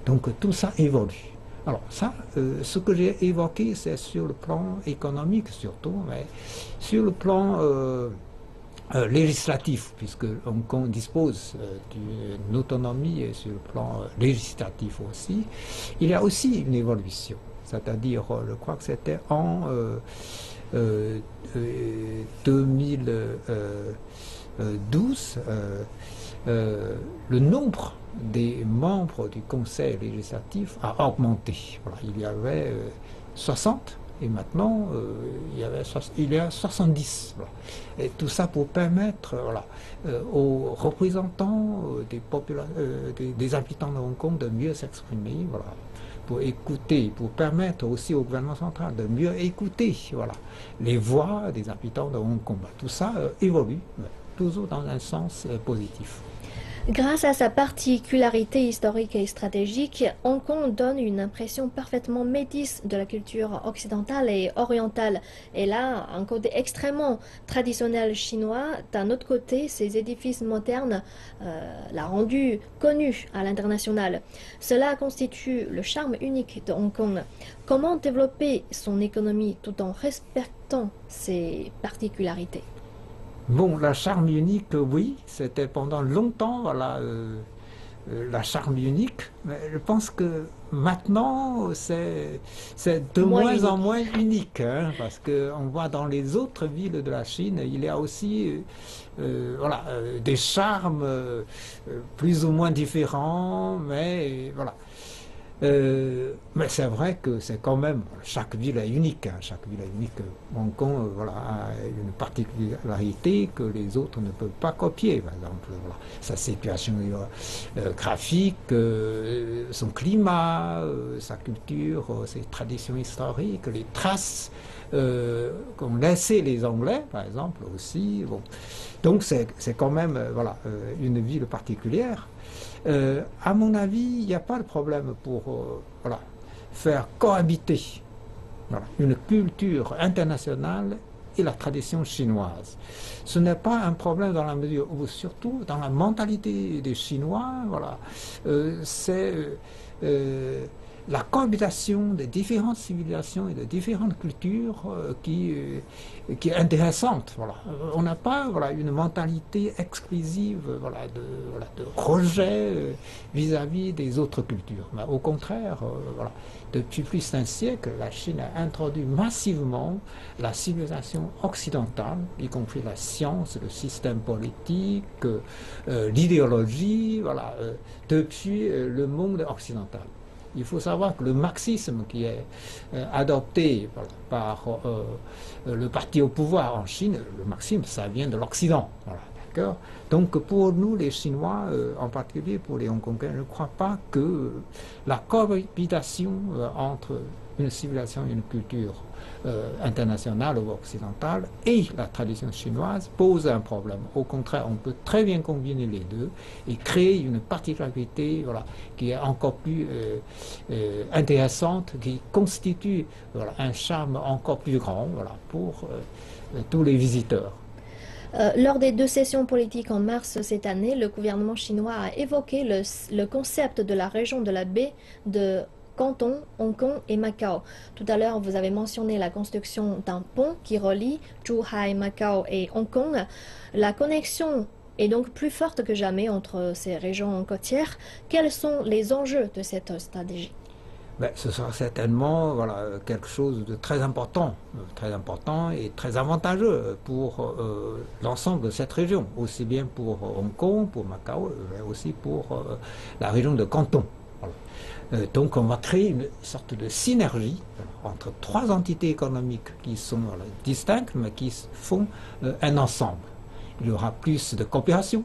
B: Donc tout ça évolue. Alors ça, ce que j'ai évoqué, c'est sur le plan économique surtout, mais sur le plan législatif, puisque Hong Kong dispose d'une autonomie et sur le plan législatif aussi, il y a aussi une évolution. C'est-à-dire, je crois que c'était en 2012, le nombre des membres du Conseil législatif a augmenté. Voilà, il y avait 60 et maintenant il y a 70. Voilà. Et tout ça pour permettre aux représentants des habitants de Hong Kong de mieux s'exprimer, pour écouter, pour permettre aussi au gouvernement central de mieux écouter les voix des habitants de Hong Kong. Tout ça évolue, toujours dans un sens positif.
A: Grâce à sa particularité historique et stratégique, Hong Kong donne une impression parfaitement métisse de la culture occidentale et orientale. Et là, un côté extrêmement traditionnel chinois. D'un autre côté, ses édifices modernes l'a rendu connu à l'international. Cela constitue le charme unique de Hong Kong. Comment développer son économie tout en respectant ses particularités?
B: Bon, la charme unique, oui, c'était pendant longtemps la charme unique, mais je pense que maintenant c'est de moins en moins unique, hein, parce qu'on voit dans les autres villes de la Chine, il y a aussi voilà, des charmes plus ou moins différents, mais voilà. Mais c'est vrai que c'est quand même, chaque ville est unique, hein, chaque ville est unique. Hong Kong voilà, a une particularité que les autres ne peuvent pas copier, par exemple. Voilà, sa situation graphique, son climat, sa culture, ses traditions historiques, les traces qu'ont laissé les Anglais, par exemple, aussi. Bon. Donc c'est quand même voilà, une ville particulière. À mon avis, il n'y a pas de problème pour voilà, faire cohabiter voilà, une culture internationale et la tradition chinoise. Ce n'est pas un problème dans la mesure où, surtout dans la mentalité des Chinois, voilà, c'est la cohabitation des différentes civilisations et de différentes cultures qui est intéressante. Voilà. On n'a pas voilà, une mentalité exclusive voilà, de rejet vis-à-vis des autres cultures. Mais au contraire, voilà, depuis plus d'un siècle, la Chine a introduit massivement la civilisation occidentale, y compris la science, le système politique, l'idéologie, voilà, depuis le monde occidental. Il faut savoir que le marxisme qui est adopté par le parti au pouvoir en Chine, le marxisme, ça vient de l'Occident. Voilà, d'accord ? Donc pour nous, les Chinois, en particulier pour les Hongkongais, je ne crois pas que la cohabitation entre une civilisation et une culture internationale ou occidentale et la tradition chinoise pose un problème. Au contraire, on peut très bien combiner les deux et créer une particularité voilà, qui est encore plus intéressante, qui constitue voilà, un charme encore plus grand voilà, pour tous les visiteurs.
A: Lors des 2 sessions politiques en mars cette année, le gouvernement chinois a évoqué le concept de la région de la baie de Canton, Hong Kong et Macao. Tout à l'heure, vous avez mentionné la construction d'un pont qui relie Zhuhai, Macao et Hong Kong. La connexion est donc plus forte que jamais entre ces régions côtières. Quels sont les enjeux de cette stratégie ?
B: Ben, ce sera certainement voilà, quelque chose de très important et très avantageux pour l'ensemble de cette région, aussi bien pour Hong Kong, pour Macao, mais aussi pour la région de Canton. Voilà. Donc on va créer une sorte de synergie entre 3 entités économiques qui sont voilà, distinctes, mais qui font un ensemble. Il y aura plus de coopération.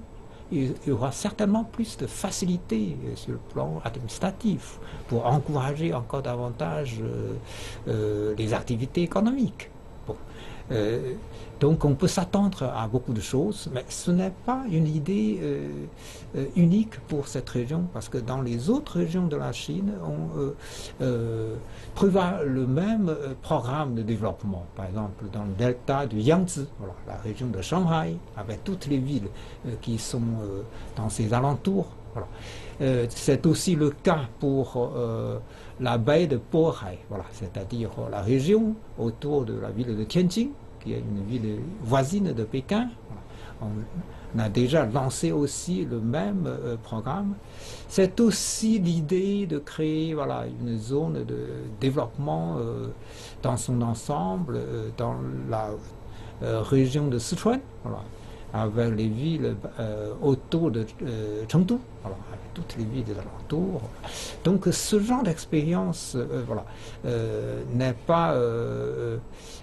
B: Il y aura certainement plus de facilité sur le plan administratif pour encourager encore davantage les activités économiques. Bon. Donc on peut s'attendre à beaucoup de choses, mais ce n'est pas une idée unique pour cette région, parce que dans les autres régions de la Chine, on prévoit le même programme de développement. Par exemple, dans le delta du Yangtze, voilà, la région de Shanghai, avec toutes les villes qui sont dans ses alentours. Voilà. C'est aussi le cas pour la baie de Bohai, voilà, c'est-à-dire la région autour de la ville de Tianjin, qui est une ville voisine de Pékin. Voilà. On a déjà lancé aussi le même programme. C'est aussi l'idée de créer voilà, une zone de développement dans son ensemble, dans la région de Sichuan, voilà, avec les villes autour de Chengdu, voilà, avec toutes les villes de l'alentour. Donc ce genre d'expérience voilà, n'est pas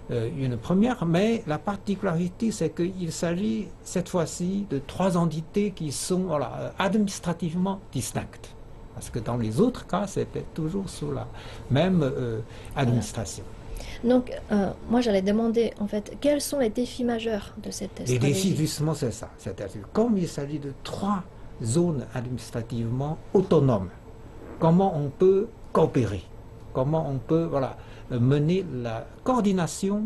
B: une première, mais la particularité c'est qu'il s'agit cette fois-ci de 3 entités qui sont voilà, administrativement distinctes. Parce que dans les autres cas, c'était toujours sous la même administration.
A: Donc, moi j'allais demander en fait, quels sont les défis majeurs de cette stratégie ?
B: Les défis, justement, c'est ça. C'est-à-dire, comme il s'agit de 3 zones administrativement autonomes, comment on peut coopérer ? Comment on peut voilà, mener la coordination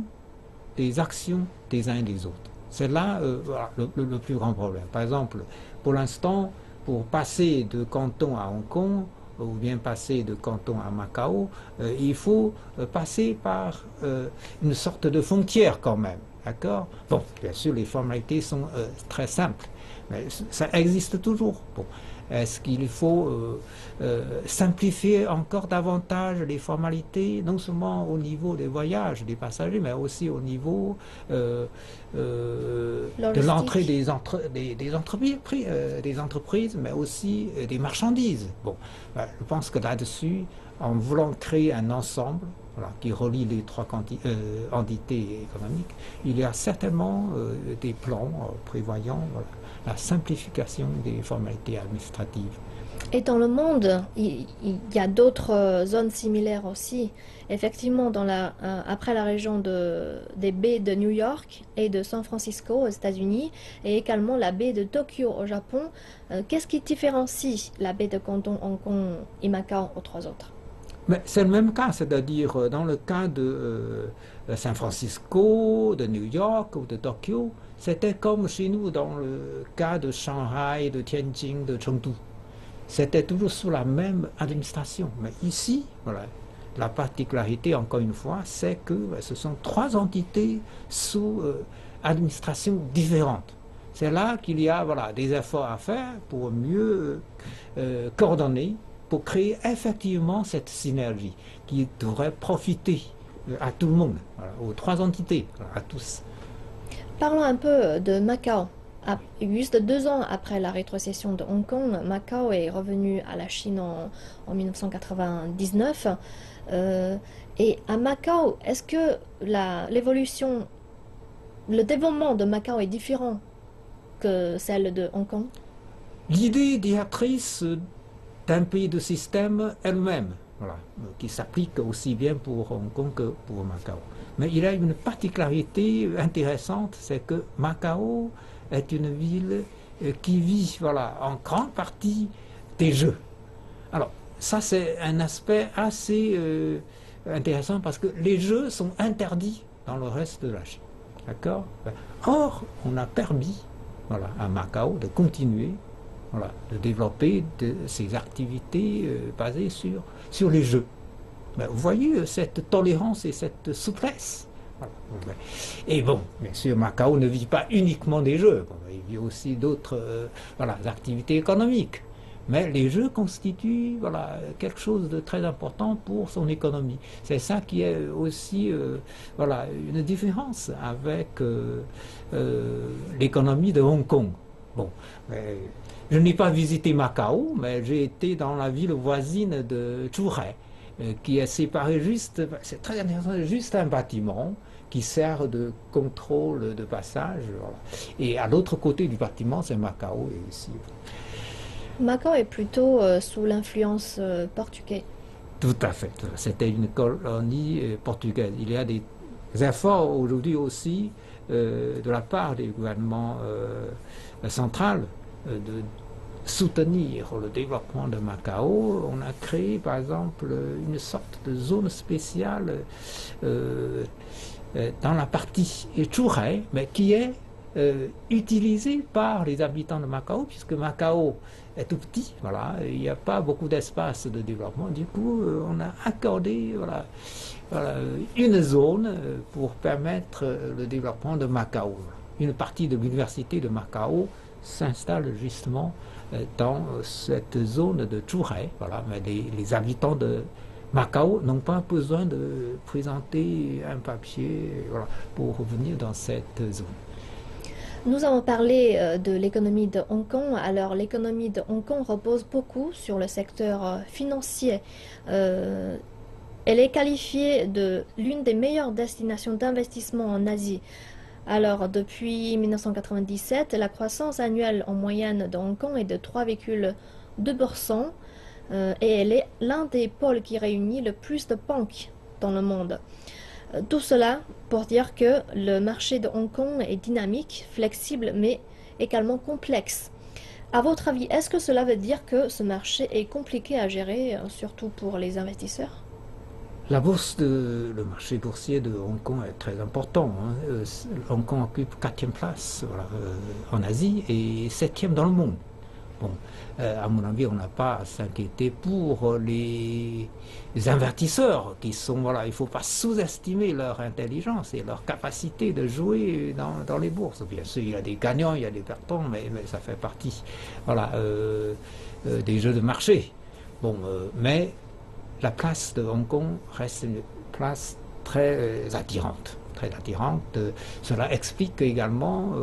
B: des actions des uns et des autres. C'est là voilà, le plus grand problème. Par exemple, pour l'instant, pour passer de Canton à Hong Kong, ou bien passer de Canton à Macao, il faut passer par une sorte de frontière quand même. D'accord? Bon, bien sûr, les formalités sont très simples, mais ça existe toujours. Bon. Est-ce qu'il faut simplifier encore davantage les formalités, non seulement au niveau des voyages des passagers, mais aussi au niveau de l'entrée des entreprises, mais aussi des marchandises. Bon, je pense que là-dessus, en voulant créer un ensemble qui relie les trois entités économiques, il y a certainement des plans prévoyant la simplification des formalités administratives.
A: Et dans le monde, il y a d'autres zones similaires aussi. Effectivement, après la région des baies de New York et de San Francisco aux États-Unis, et également la baie de Tokyo au Japon, qu'est-ce qui différencie la baie de Canton, Hong Kong et Macao aux trois autres?
B: Mais c'est le même cas, c'est-à-dire dans le cas de San Francisco, de New York ou de Tokyo, c'était comme chez nous dans le cas de Shanghai, de Tianjin, de Chengdu. C'était toujours sous la même administration. Mais ici, voilà, la particularité, encore une fois, c'est que ce sont trois entités sous administration différente. C'est là qu'il y a des efforts à faire pour mieux coordonner, pour créer effectivement cette synergie qui devrait profiter à tout le monde, aux trois entités, à tous.
A: Parlons un peu de Macao. Juste 2 ans après la rétrocession de Hong Kong, Macao est revenu à la Chine en 1999. Et à Macao, est-ce que l'évolution, le développement de Macao est différent que celle de Hong Kong?
B: L'idée directrice d'un pays de système elle-même, qui s'applique aussi bien pour Hong Kong que pour Macao. Mais il y a une particularité intéressante, c'est que Macao est une ville qui vit en grande partie des jeux. Alors, ça c'est un aspect assez intéressant parce que les jeux sont interdits dans le reste de la Chine. D'accord? Or, on a permis à Macao de continuer de développer ces activités basées sur les jeux. Vous voyez cette tolérance et cette souplesse. Et bon, bien sûr, Macao ne vit pas uniquement des jeux, il vit aussi d'autres activités économiques. Mais les jeux constituent quelque chose de très important pour son économie. C'est ça qui est aussi une différence avec l'économie de Hong Kong. Bon, je n'ai pas visité Macao, mais j'ai été dans la ville voisine de Zhuhai, qui est séparée c'est très intéressant, juste un bâtiment qui sert de contrôle de passage. Et à l'autre côté du bâtiment, c'est Macao. Et ici.
A: Macao est plutôt sous l'influence portugaise.
B: Tout à fait. C'était une colonie portugaise. Il y a des efforts aujourd'hui aussi de la part des gouvernements centrales de soutenir le développement de Macao. On a créé par exemple une sorte de zone spéciale dans la partie Zhuhai, mais qui est utilisée par les habitants de Macao, puisque Macao est tout petit, il n'y a pas beaucoup d'espace de développement. Du coup, on a accordé une zone pour permettre le développement de Macao. Une partie de l'université de Macao s'installe justement dans cette zone de Zhuhai. Mais les habitants de Macao n'ont pas besoin de présenter un papier pour venir dans cette zone.
A: Nous avons parlé de l'économie de Hong Kong. Alors l'économie de Hong Kong repose beaucoup sur le secteur financier. Elle est qualifiée de l'une des meilleures destinations d'investissement en Asie. Alors, depuis 1997, la croissance annuelle en moyenne de Hong Kong est de 3,2%. Et elle est l'un des pôles qui réunit le plus de banques dans le monde. Tout cela pour dire que le marché de Hong Kong est dynamique, flexible, mais également complexe. À votre avis, est-ce que cela veut dire que ce marché est compliqué à gérer, surtout pour les investisseurs?
B: Le marché boursier de Hong Kong est très important. Hong Kong occupe 4e place en Asie et 7e dans le monde. Bon, à mon avis, on n'a pas à s'inquiéter pour les investisseurs qui sont, voilà, il ne faut pas sous-estimer leur intelligence et leur capacité de jouer dans les bourses. Bien sûr, il y a des gagnants, il y a des perdants, mais ça fait partie, voilà, des jeux de marché. Bon, mais la place de Hong Kong reste une place très attirante. Très attirante. Cela explique également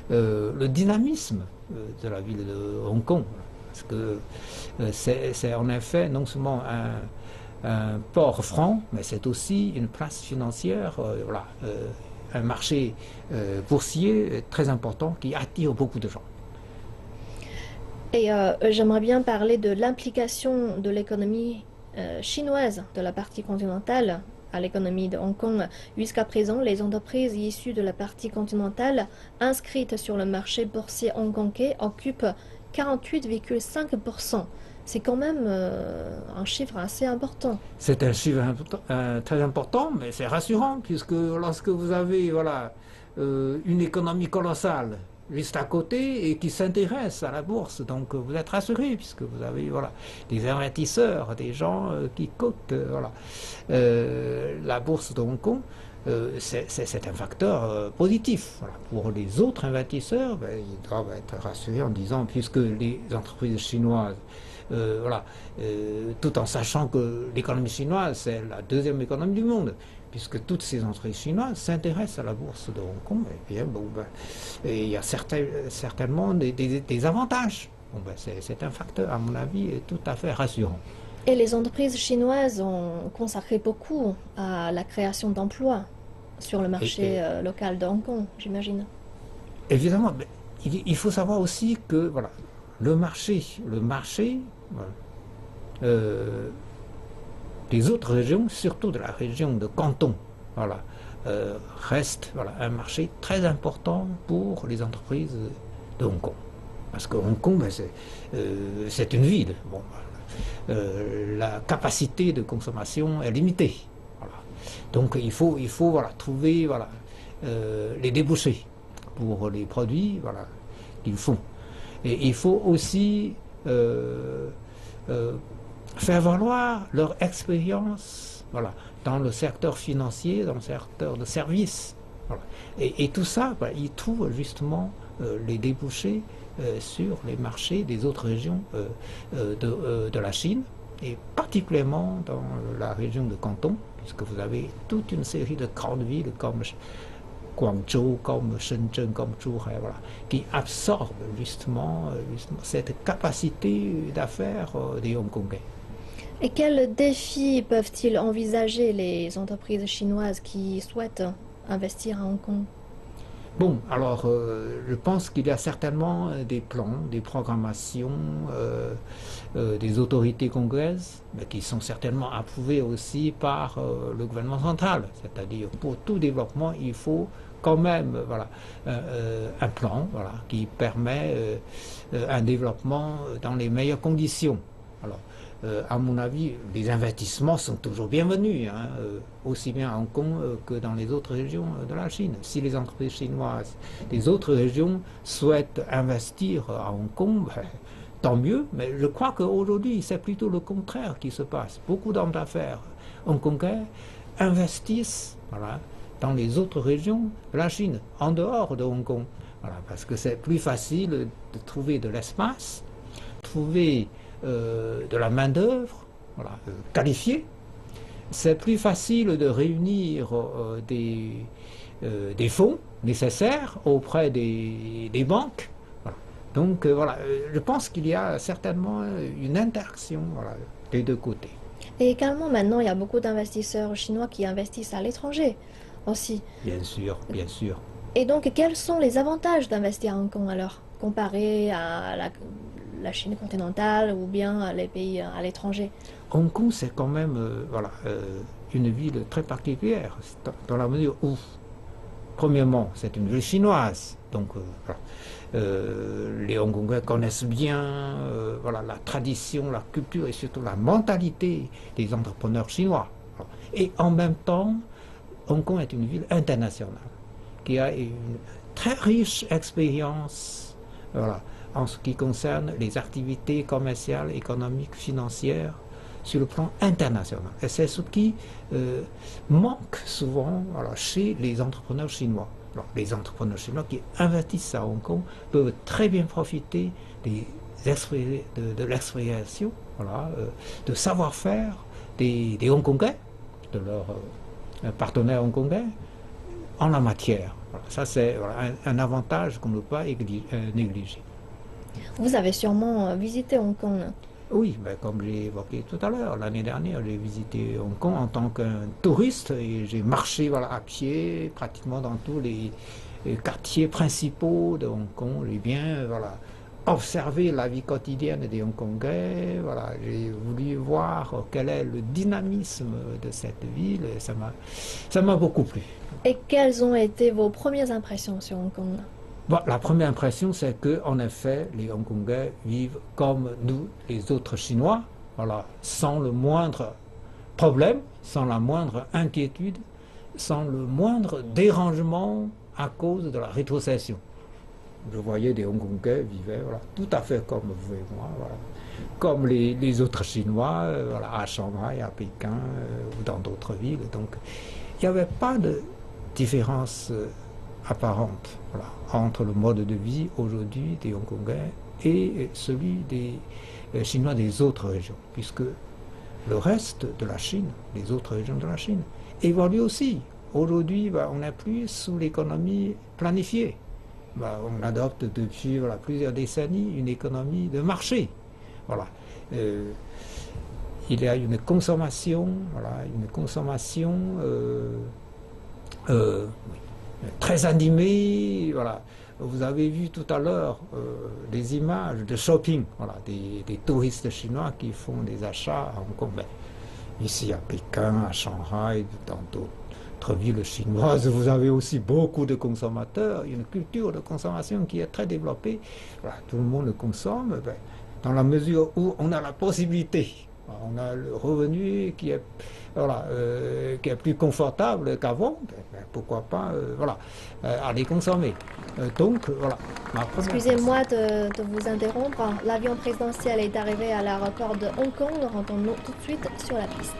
B: le dynamisme de la ville de Hong Kong. Parce que c'est en effet non seulement un port franc, mais c'est aussi une place financière, voilà, un marché boursier très important qui attire beaucoup de gens.
A: Et j'aimerais bien parler de l'implication de l'économie chinoise de la partie continentale à l'économie de Hong Kong. Jusqu'à présent, les entreprises issues de la partie continentale inscrites sur le marché boursier hongkongais occupent 48,5%. C'est quand même un chiffre assez important.
B: C'est un chiffre très important, mais c'est rassurant, puisque lorsque vous avez, voilà, une économie colossale juste à côté et qui s'intéresse à la bourse, donc vous êtes rassuré puisque vous avez, voilà, des investisseurs, des gens qui cotent, voilà, la bourse de Hong Kong. C'est un facteur positif. Voilà. Pour les autres investisseurs, ben, ils doivent être rassurés en disant, puisque les entreprises chinoises, voilà, tout en sachant que l'économie chinoise, c'est la deuxième économie du monde, puisque toutes ces entreprises chinoises s'intéressent à la bourse de Hong Kong, et bien, bon, ben, il y a certainement des avantages. Bon, ben, c'est un facteur, à mon avis, tout à fait rassurant.
A: Et les entreprises chinoises ont consacré beaucoup à la création d'emplois sur le marché local de Hong Kong, j'imagine.
B: Évidemment, mais il faut savoir aussi que, voilà, le marché voilà, des autres régions, surtout de la région de Canton, voilà, reste, voilà, un marché très important pour les entreprises de Hong Kong. Parce que Hong Kong, ben, c'est une ville. Bon, la capacité de consommation est limitée. Voilà. Donc il faut voilà, trouver, voilà, les débouchés pour les produits, voilà, qu'ils font. Et il faut aussi faire valoir leur expérience, voilà, dans le secteur financier, dans le secteur de services. Voilà. Et tout ça, bah, ils trouvent justement les débouchés sur les marchés des autres régions de la Chine, et particulièrement dans la région de Canton, puisque vous avez toute une série de grandes villes comme Guangzhou, comme Shenzhen, comme Zhuhai, voilà, qui absorbent justement cette capacité d'affaires des Hongkongais.
A: Et quels défis peuvent-ils envisager les entreprises chinoises qui souhaitent investir à Hong Kong?
B: Bon, alors je pense qu'il y a certainement des plans, des programmations des autorités congolaises, mais qui sont certainement approuvées aussi par le gouvernement central. C'est-à-dire, pour tout développement, il faut quand même, voilà, un plan, voilà, qui permet un développement dans les meilleures conditions. Alors, à mon avis, les investissements sont toujours bienvenus, hein, aussi bien à Hong Kong que dans les autres régions de la Chine. Si les entreprises chinoises des autres régions souhaitent investir à Hong Kong, ben, tant mieux, mais je crois qu'aujourd'hui, c'est plutôt le contraire qui se passe. Beaucoup d'hommes d'affaires hongkongais investissent, voilà, dans les autres régions de la Chine, en dehors de Hong Kong. Voilà, parce que c'est plus facile de trouver de l'espace, trouver de la main-d'œuvre, voilà, qualifiée. C'est plus facile de réunir des fonds nécessaires auprès des banques. Voilà. Donc voilà, je pense qu'il y a certainement une interaction, voilà, des deux côtés.
A: Et également, maintenant, il y a beaucoup d'investisseurs chinois qui investissent à l'étranger aussi.
B: Bien sûr, bien sûr.
A: Et donc, quels sont les avantages d'investir à Hong Kong alors, comparé à la Chine continentale ou bien les pays à l'étranger?
B: Hong Kong, c'est quand même voilà, une ville très particulière, dans la mesure où, premièrement, c'est une ville chinoise. Donc, voilà, les Hongkongais connaissent bien voilà, la tradition, la culture et surtout la mentalité des entrepreneurs chinois. Voilà. Et en même temps, Hong Kong est une ville internationale qui a une très riche expérience, voilà, en ce qui concerne les activités commerciales, économiques, financières sur le plan international. Et c'est ce qui manque souvent chez les entrepreneurs chinois. Alors, les entrepreneurs chinois qui investissent à Hong Kong peuvent très bien profiter de l'expérience, de savoir-faire des Hongkongais, de leurs partenaires hongkongais, en la matière. Voilà, ça, c'est un avantage qu'on ne peut pas négliger.
A: Vous avez sûrement visité Hong Kong.
B: Oui, mais comme j'ai évoqué tout à l'heure, l'année dernière, j'ai visité Hong Kong en tant qu'un touriste et j'ai marché à pied pratiquement dans tous les quartiers principaux de Hong Kong. J'ai bien observé la vie quotidienne des Hongkongais. Voilà, j'ai voulu voir quel est le dynamisme de cette ville et ça m'a beaucoup plu.
A: Et quelles ont été vos premières impressions sur Hong Kong?
B: Bon, la première impression, c'est qu'en effet, les Hongkongais vivent comme nous, les autres Chinois, sans le moindre problème, sans la moindre inquiétude, sans le moindre dérangement à cause de la rétrocession. Je voyais des Hongkongais vivaient tout à fait comme vous et moi, comme les autres Chinois, à Shanghai, à Pékin ou dans d'autres villes. Donc, il n'y avait pas de différence apparente entre le mode de vie aujourd'hui des Hongkongais et celui des Chinois des autres régions, puisque le reste de la Chine, les autres régions de la Chine, évoluent aussi. Aujourd'hui, on n'est plus sous l'économie planifiée. On adopte depuis plusieurs décennies une économie de marché. Il y a une consommation, très animée. Vous avez vu tout à l'heure des images de shopping, des touristes chinois qui font des achats à Hong Kong. Ici à Pékin, à Shanghai, dans d'autres villes chinoises, vous avez aussi beaucoup de consommateurs, une culture de consommation qui est très développée. Tout le monde consomme dans la mesure où on a la possibilité. On a le revenu qui est plus confortable qu'avant, pourquoi pas aller consommer. Donc voilà.
A: Excusez-moi de vous interrompre. L'avion présidentiel est arrivé à l'aéroport de Hong Kong. Rendons-nous tout de suite sur la piste.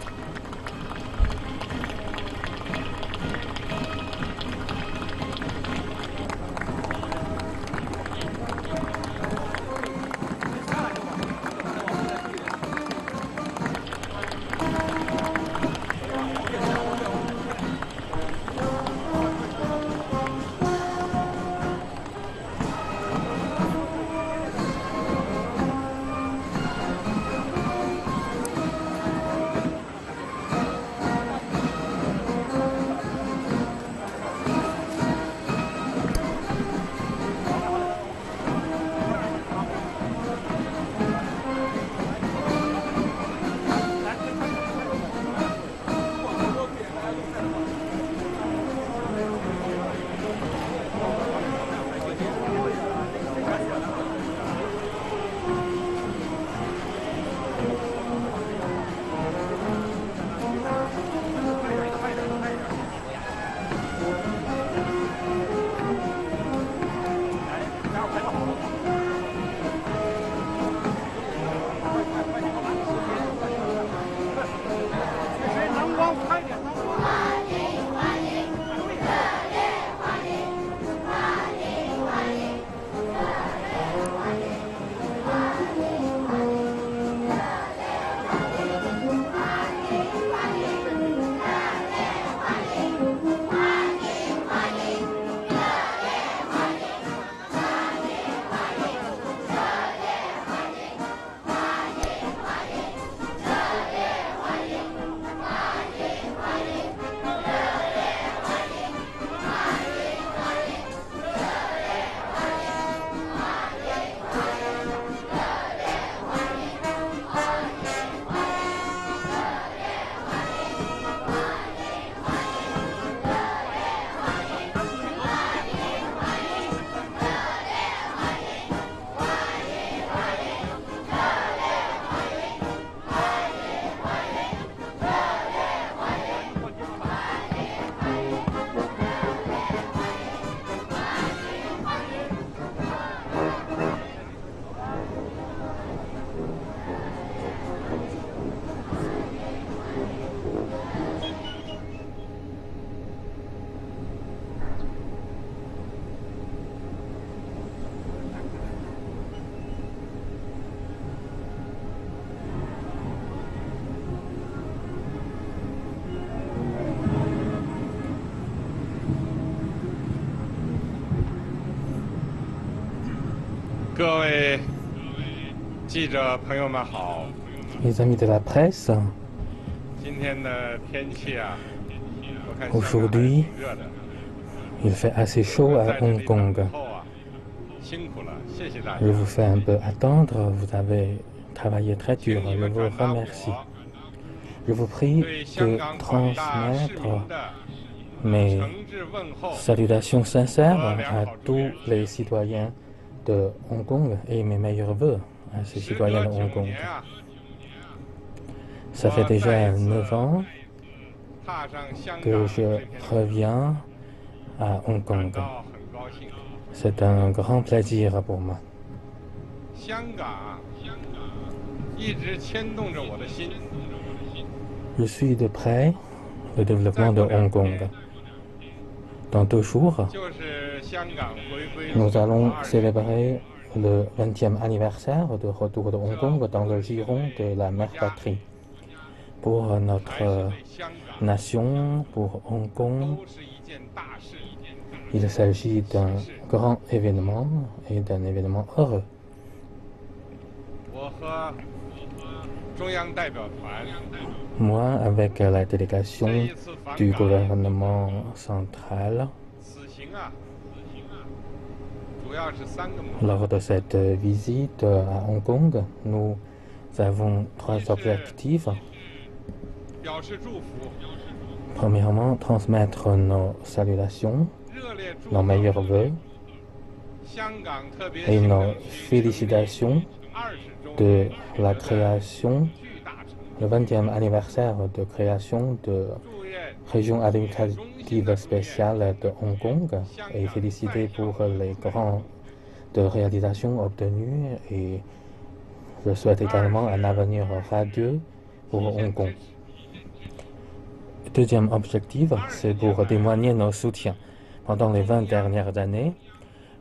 S: Les amis de la presse, aujourd'hui, il fait assez chaud à Hong Kong. Je vous fais un peu attendre, vous avez travaillé très dur, je vous remercie. Je vous prie de transmettre mes salutations sincères à tous les citoyens de Hong Kong et mes meilleurs vœux à ces citoyens de Hong Kong. Ça fait déjà 9 ans que je reviens à Hong Kong. C'est un grand plaisir pour moi. Je suis de près le développement de Hong Kong. Dans 2 jours, nous allons célébrer le 20e anniversaire de retour de Hong Kong dans le giron de la mère patrie. Pour notre nation, pour Hong Kong, il s'agit d'un grand événement et d'un événement heureux. Moi, avec la délégation du gouvernement central, lors de cette visite à Hong Kong, nous avons 3 objectifs. Premièrement, transmettre nos salutations, nos meilleurs vœux et nos félicitations de la création, le 20e anniversaire de création de région administrative spéciale de Hong Kong et féliciter pour les grandes réalisations obtenues et je souhaite également un avenir radieux pour Hong Kong. Deuxième objectif, c'est pour témoigner nos soutiens. Pendant les 20 dernières années,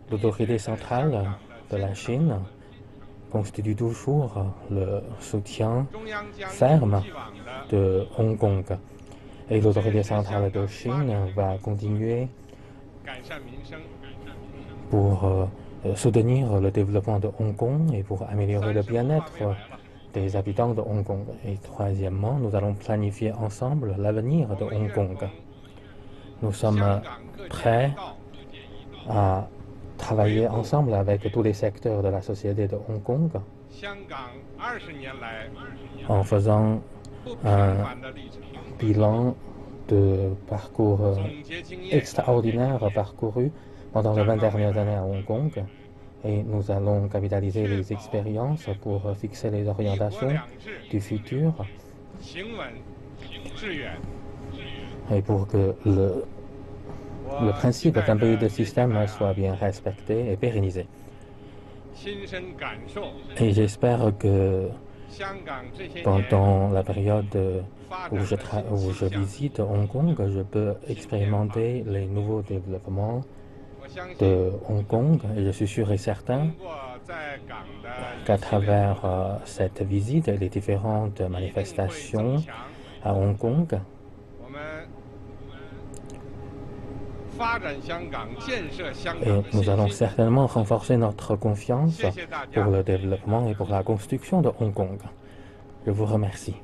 S: l'autorité centrale de la Chine constitue toujours le soutien ferme de Hong Kong. Et l'autorité centrale de Chine va continuer pour soutenir le développement de Hong Kong et pour améliorer le bien-être des habitants de Hong Kong. Et troisièmement, nous allons planifier ensemble l'avenir de Hong Kong. Nous sommes prêts à travailler ensemble avec tous les secteurs de la société de Hong Kong en faisant un bilan de parcours extraordinaire parcouru pendant les 20 dernières années à Hong Kong. Et nous allons capitaliser les expériences pour fixer les orientations du futur et pour que le principe d'un pays de système soit bien respecté et pérennisé. Et j'espère que pendant la période où je visite Hong Kong, je peux expérimenter les nouveaux développements de Hong Kong et je suis sûr et certain qu'à travers cette visite et les différentes manifestations à Hong Kong, et nous allons certainement renforcer notre confiance pour le développement et pour la construction de Hong Kong. Je vous remercie.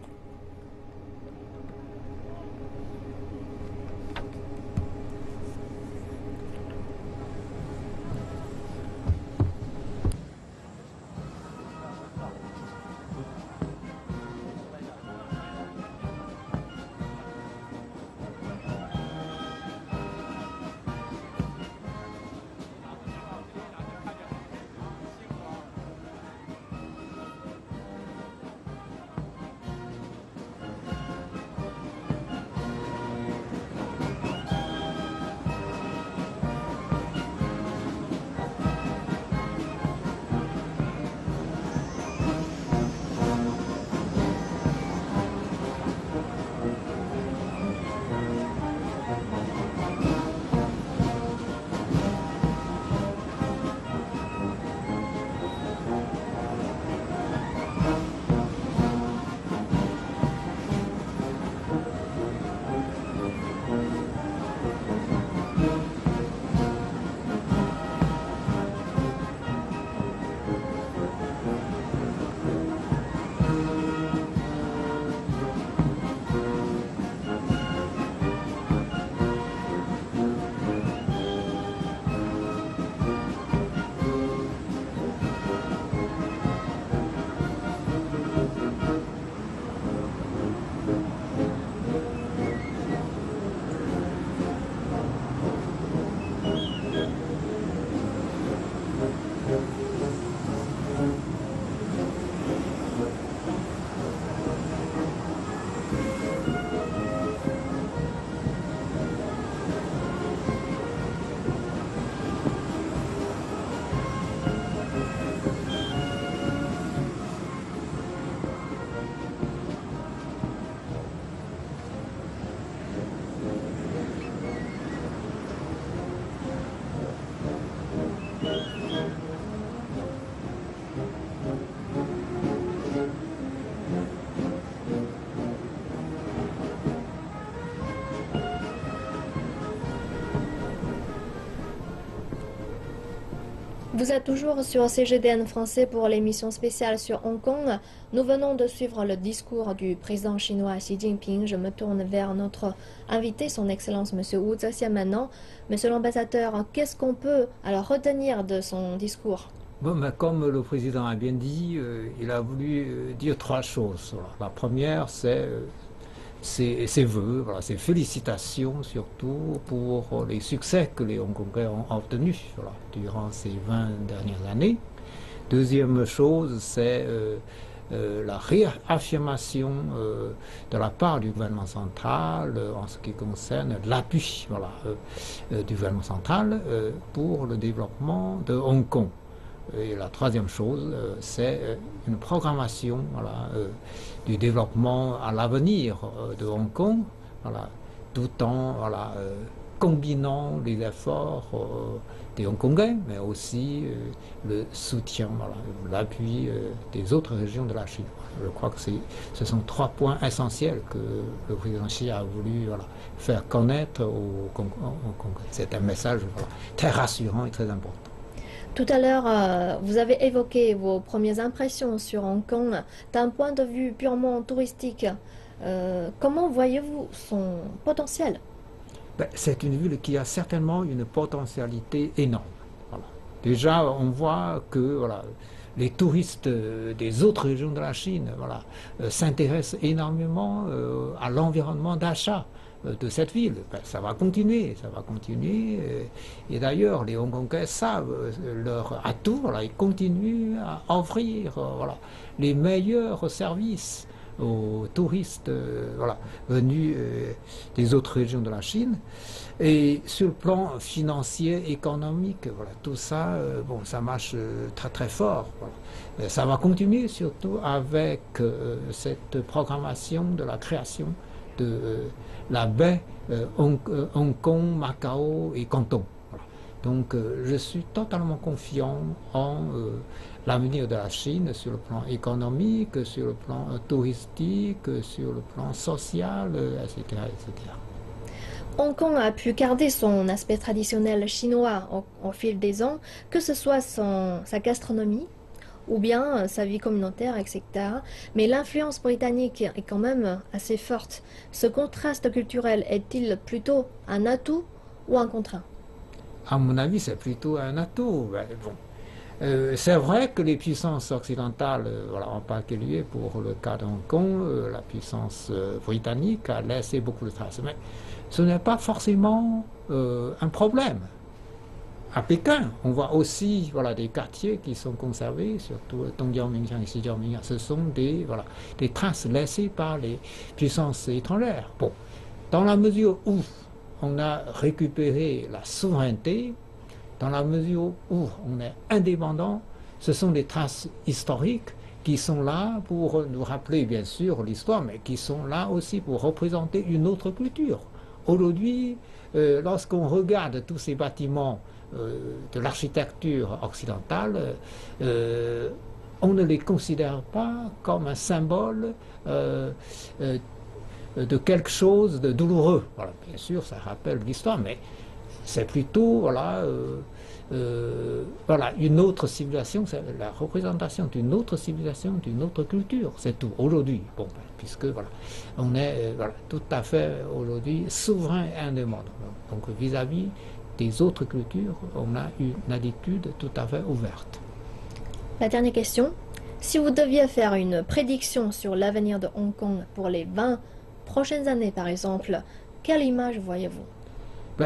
A: Vous êtes toujours sur CGDN français pour l'émission spéciale sur Hong Kong. Nous venons de suivre le discours du président chinois Xi Jinping. Je me tourne vers notre invité, son Excellence M. Wu Zetian maintenant. Monsieur l'ambassadeur, qu'est-ce qu'on peut alors retenir de son discours?
B: Bon, mais comme le président a bien dit, il a voulu dire trois choses. Voilà. La première, c'est ses vœux, voilà, ses félicitations surtout pour les succès que les Hongkongais ont obtenus voilà, durant ces 20 dernières années. Deuxième chose, c'est la réaffirmation de la part du gouvernement central en ce qui concerne l'appui voilà, du gouvernement central pour le développement de Hong Kong. Et la troisième chose, c'est une programmation voilà, du développement à l'avenir de Hong Kong, voilà, tout en voilà, combinant les efforts des Hongkongais, mais aussi le soutien, voilà, l'appui des autres régions de la Chine. Je crois que ce sont trois points essentiels que le président Xi a voulu voilà, faire connaître aux Hongkongais. C'est un message voilà, très rassurant et très important.
A: Tout à l'heure, vous avez évoqué vos premières impressions sur Hong Kong. D'un point de vue purement touristique, comment voyez-vous son potentiel?
B: C'est une ville qui a certainement une potentialité énorme. Voilà. Déjà, on voit que voilà, les touristes des autres régions de la Chine voilà, s'intéressent énormément à l'environnement d'achat de cette ville. Ça va continuer, ça va continuer. Et d'ailleurs, les Hongkongais savent leur atout, voilà, ils continuent à offrir voilà, les meilleurs services aux touristes voilà, venus des autres régions de la Chine. Et sur le plan financier, économique, voilà, tout ça, bon, ça marche très très fort. Voilà. Ça va continuer surtout avec cette programmation de la création de la baie Hong Kong, Macao et Canton. Voilà. Donc je suis totalement confiant en l'avenir de la Chine sur le plan économique, sur le plan touristique, sur le plan social, etc., etc.
A: Hong Kong a pu garder son aspect traditionnel chinois au fil des ans, que ce soit sa gastronomie, ou bien sa vie communautaire, etc. Mais l'influence britannique est quand même assez forte. Ce contraste culturel est-il plutôt un atout ou un contraint?
B: À mon avis, c'est plutôt un atout. Bon. C'est vrai que les puissances occidentales, voilà, en particulier pour le cas de Hong Kong, la puissance britannique a laissé beaucoup de traces. Mais ce n'est pas forcément un problème. À Pékin, on voit aussi voilà, des quartiers qui sont conservés, surtout Dongjiaomingxiang et Xijiaomingxiang. Ce sont voilà, des traces laissées par les puissances étrangères. Bon, dans la mesure où on a récupéré la souveraineté, dans la mesure où on est indépendant, ce sont des traces historiques qui sont là pour nous rappeler bien sûr l'histoire, mais qui sont là aussi pour représenter une autre culture. Aujourd'hui, lorsqu'on regarde tous ces bâtiments de l'architecture occidentale, on ne les considère pas comme un symbole de quelque chose de douloureux. Voilà, bien sûr, ça rappelle l'histoire, mais c'est plutôt voilà, voilà, une autre civilisation, c'est la représentation d'une autre civilisation, d'une autre culture, c'est tout. Aujourd'hui, bon, puisque voilà, on est voilà, tout à fait aujourd'hui souverain et indépendant. Donc vis-à-vis des autres cultures, on a une attitude tout à fait ouverte.
A: La dernière question. Si vous deviez faire une prédiction sur l'avenir de Hong Kong pour les 20 prochaines années, par exemple, quelle image voyez-vous?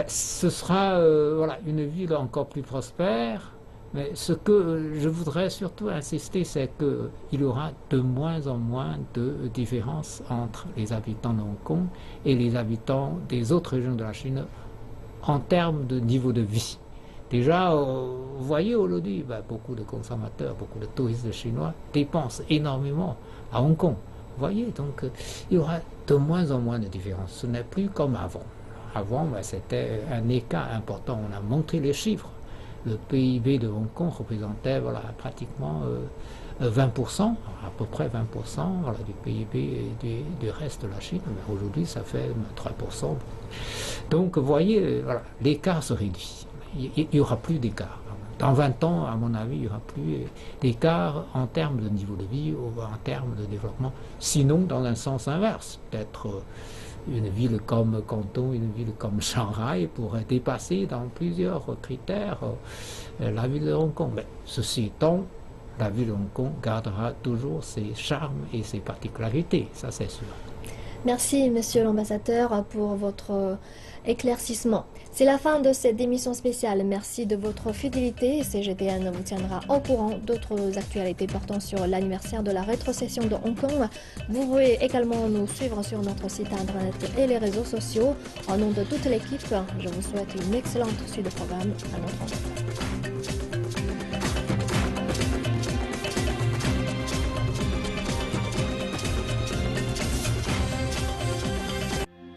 B: Ce sera voilà, une ville encore plus prospère, mais ce que je voudrais surtout insister, c'est qu'il y aura de moins en moins de différences entre les habitants de Hong Kong et les habitants des autres régions de la Chine en termes de niveau de vie. Déjà, vous voyez aujourd'hui, beaucoup de consommateurs, beaucoup de touristes chinois dépensent énormément à Hong Kong. Vous voyez, donc il y aura de moins en moins de différences. Ce n'est plus comme avant. Avant, c'était un écart important. On a montré les chiffres. le PIB de Hong Kong représentait voilà, pratiquement 20%, à peu près 20% voilà, du PIB et du reste de la Chine. Mais aujourd'hui, ça fait 3%. Donc, vous voyez, voilà, l'écart se réduit. Il n'y aura plus d'écart. Dans 20 ans, à mon avis, il n'y aura plus d'écart en termes de niveau de vie ou en termes de développement, sinon dans un sens inverse. Peut-être une ville comme Canton, une ville comme Shanghai pourrait dépasser dans plusieurs critères la ville de Hong Kong. Mais ceci étant, la ville de Hong Kong gardera toujours ses charmes et ses particularités, ça c'est sûr.
A: Merci, Monsieur l'ambassadeur, pour votre éclaircissement. C'est la fin de cette émission spéciale. Merci de votre fidélité. CGTN vous tiendra au courant d'autres actualités portant sur l'anniversaire de la rétrocession de Hong Kong. Vous pouvez également nous suivre sur notre site internet et les réseaux sociaux. Au nom de toute l'équipe, je vous souhaite une excellente suite de programme. À notre endroit.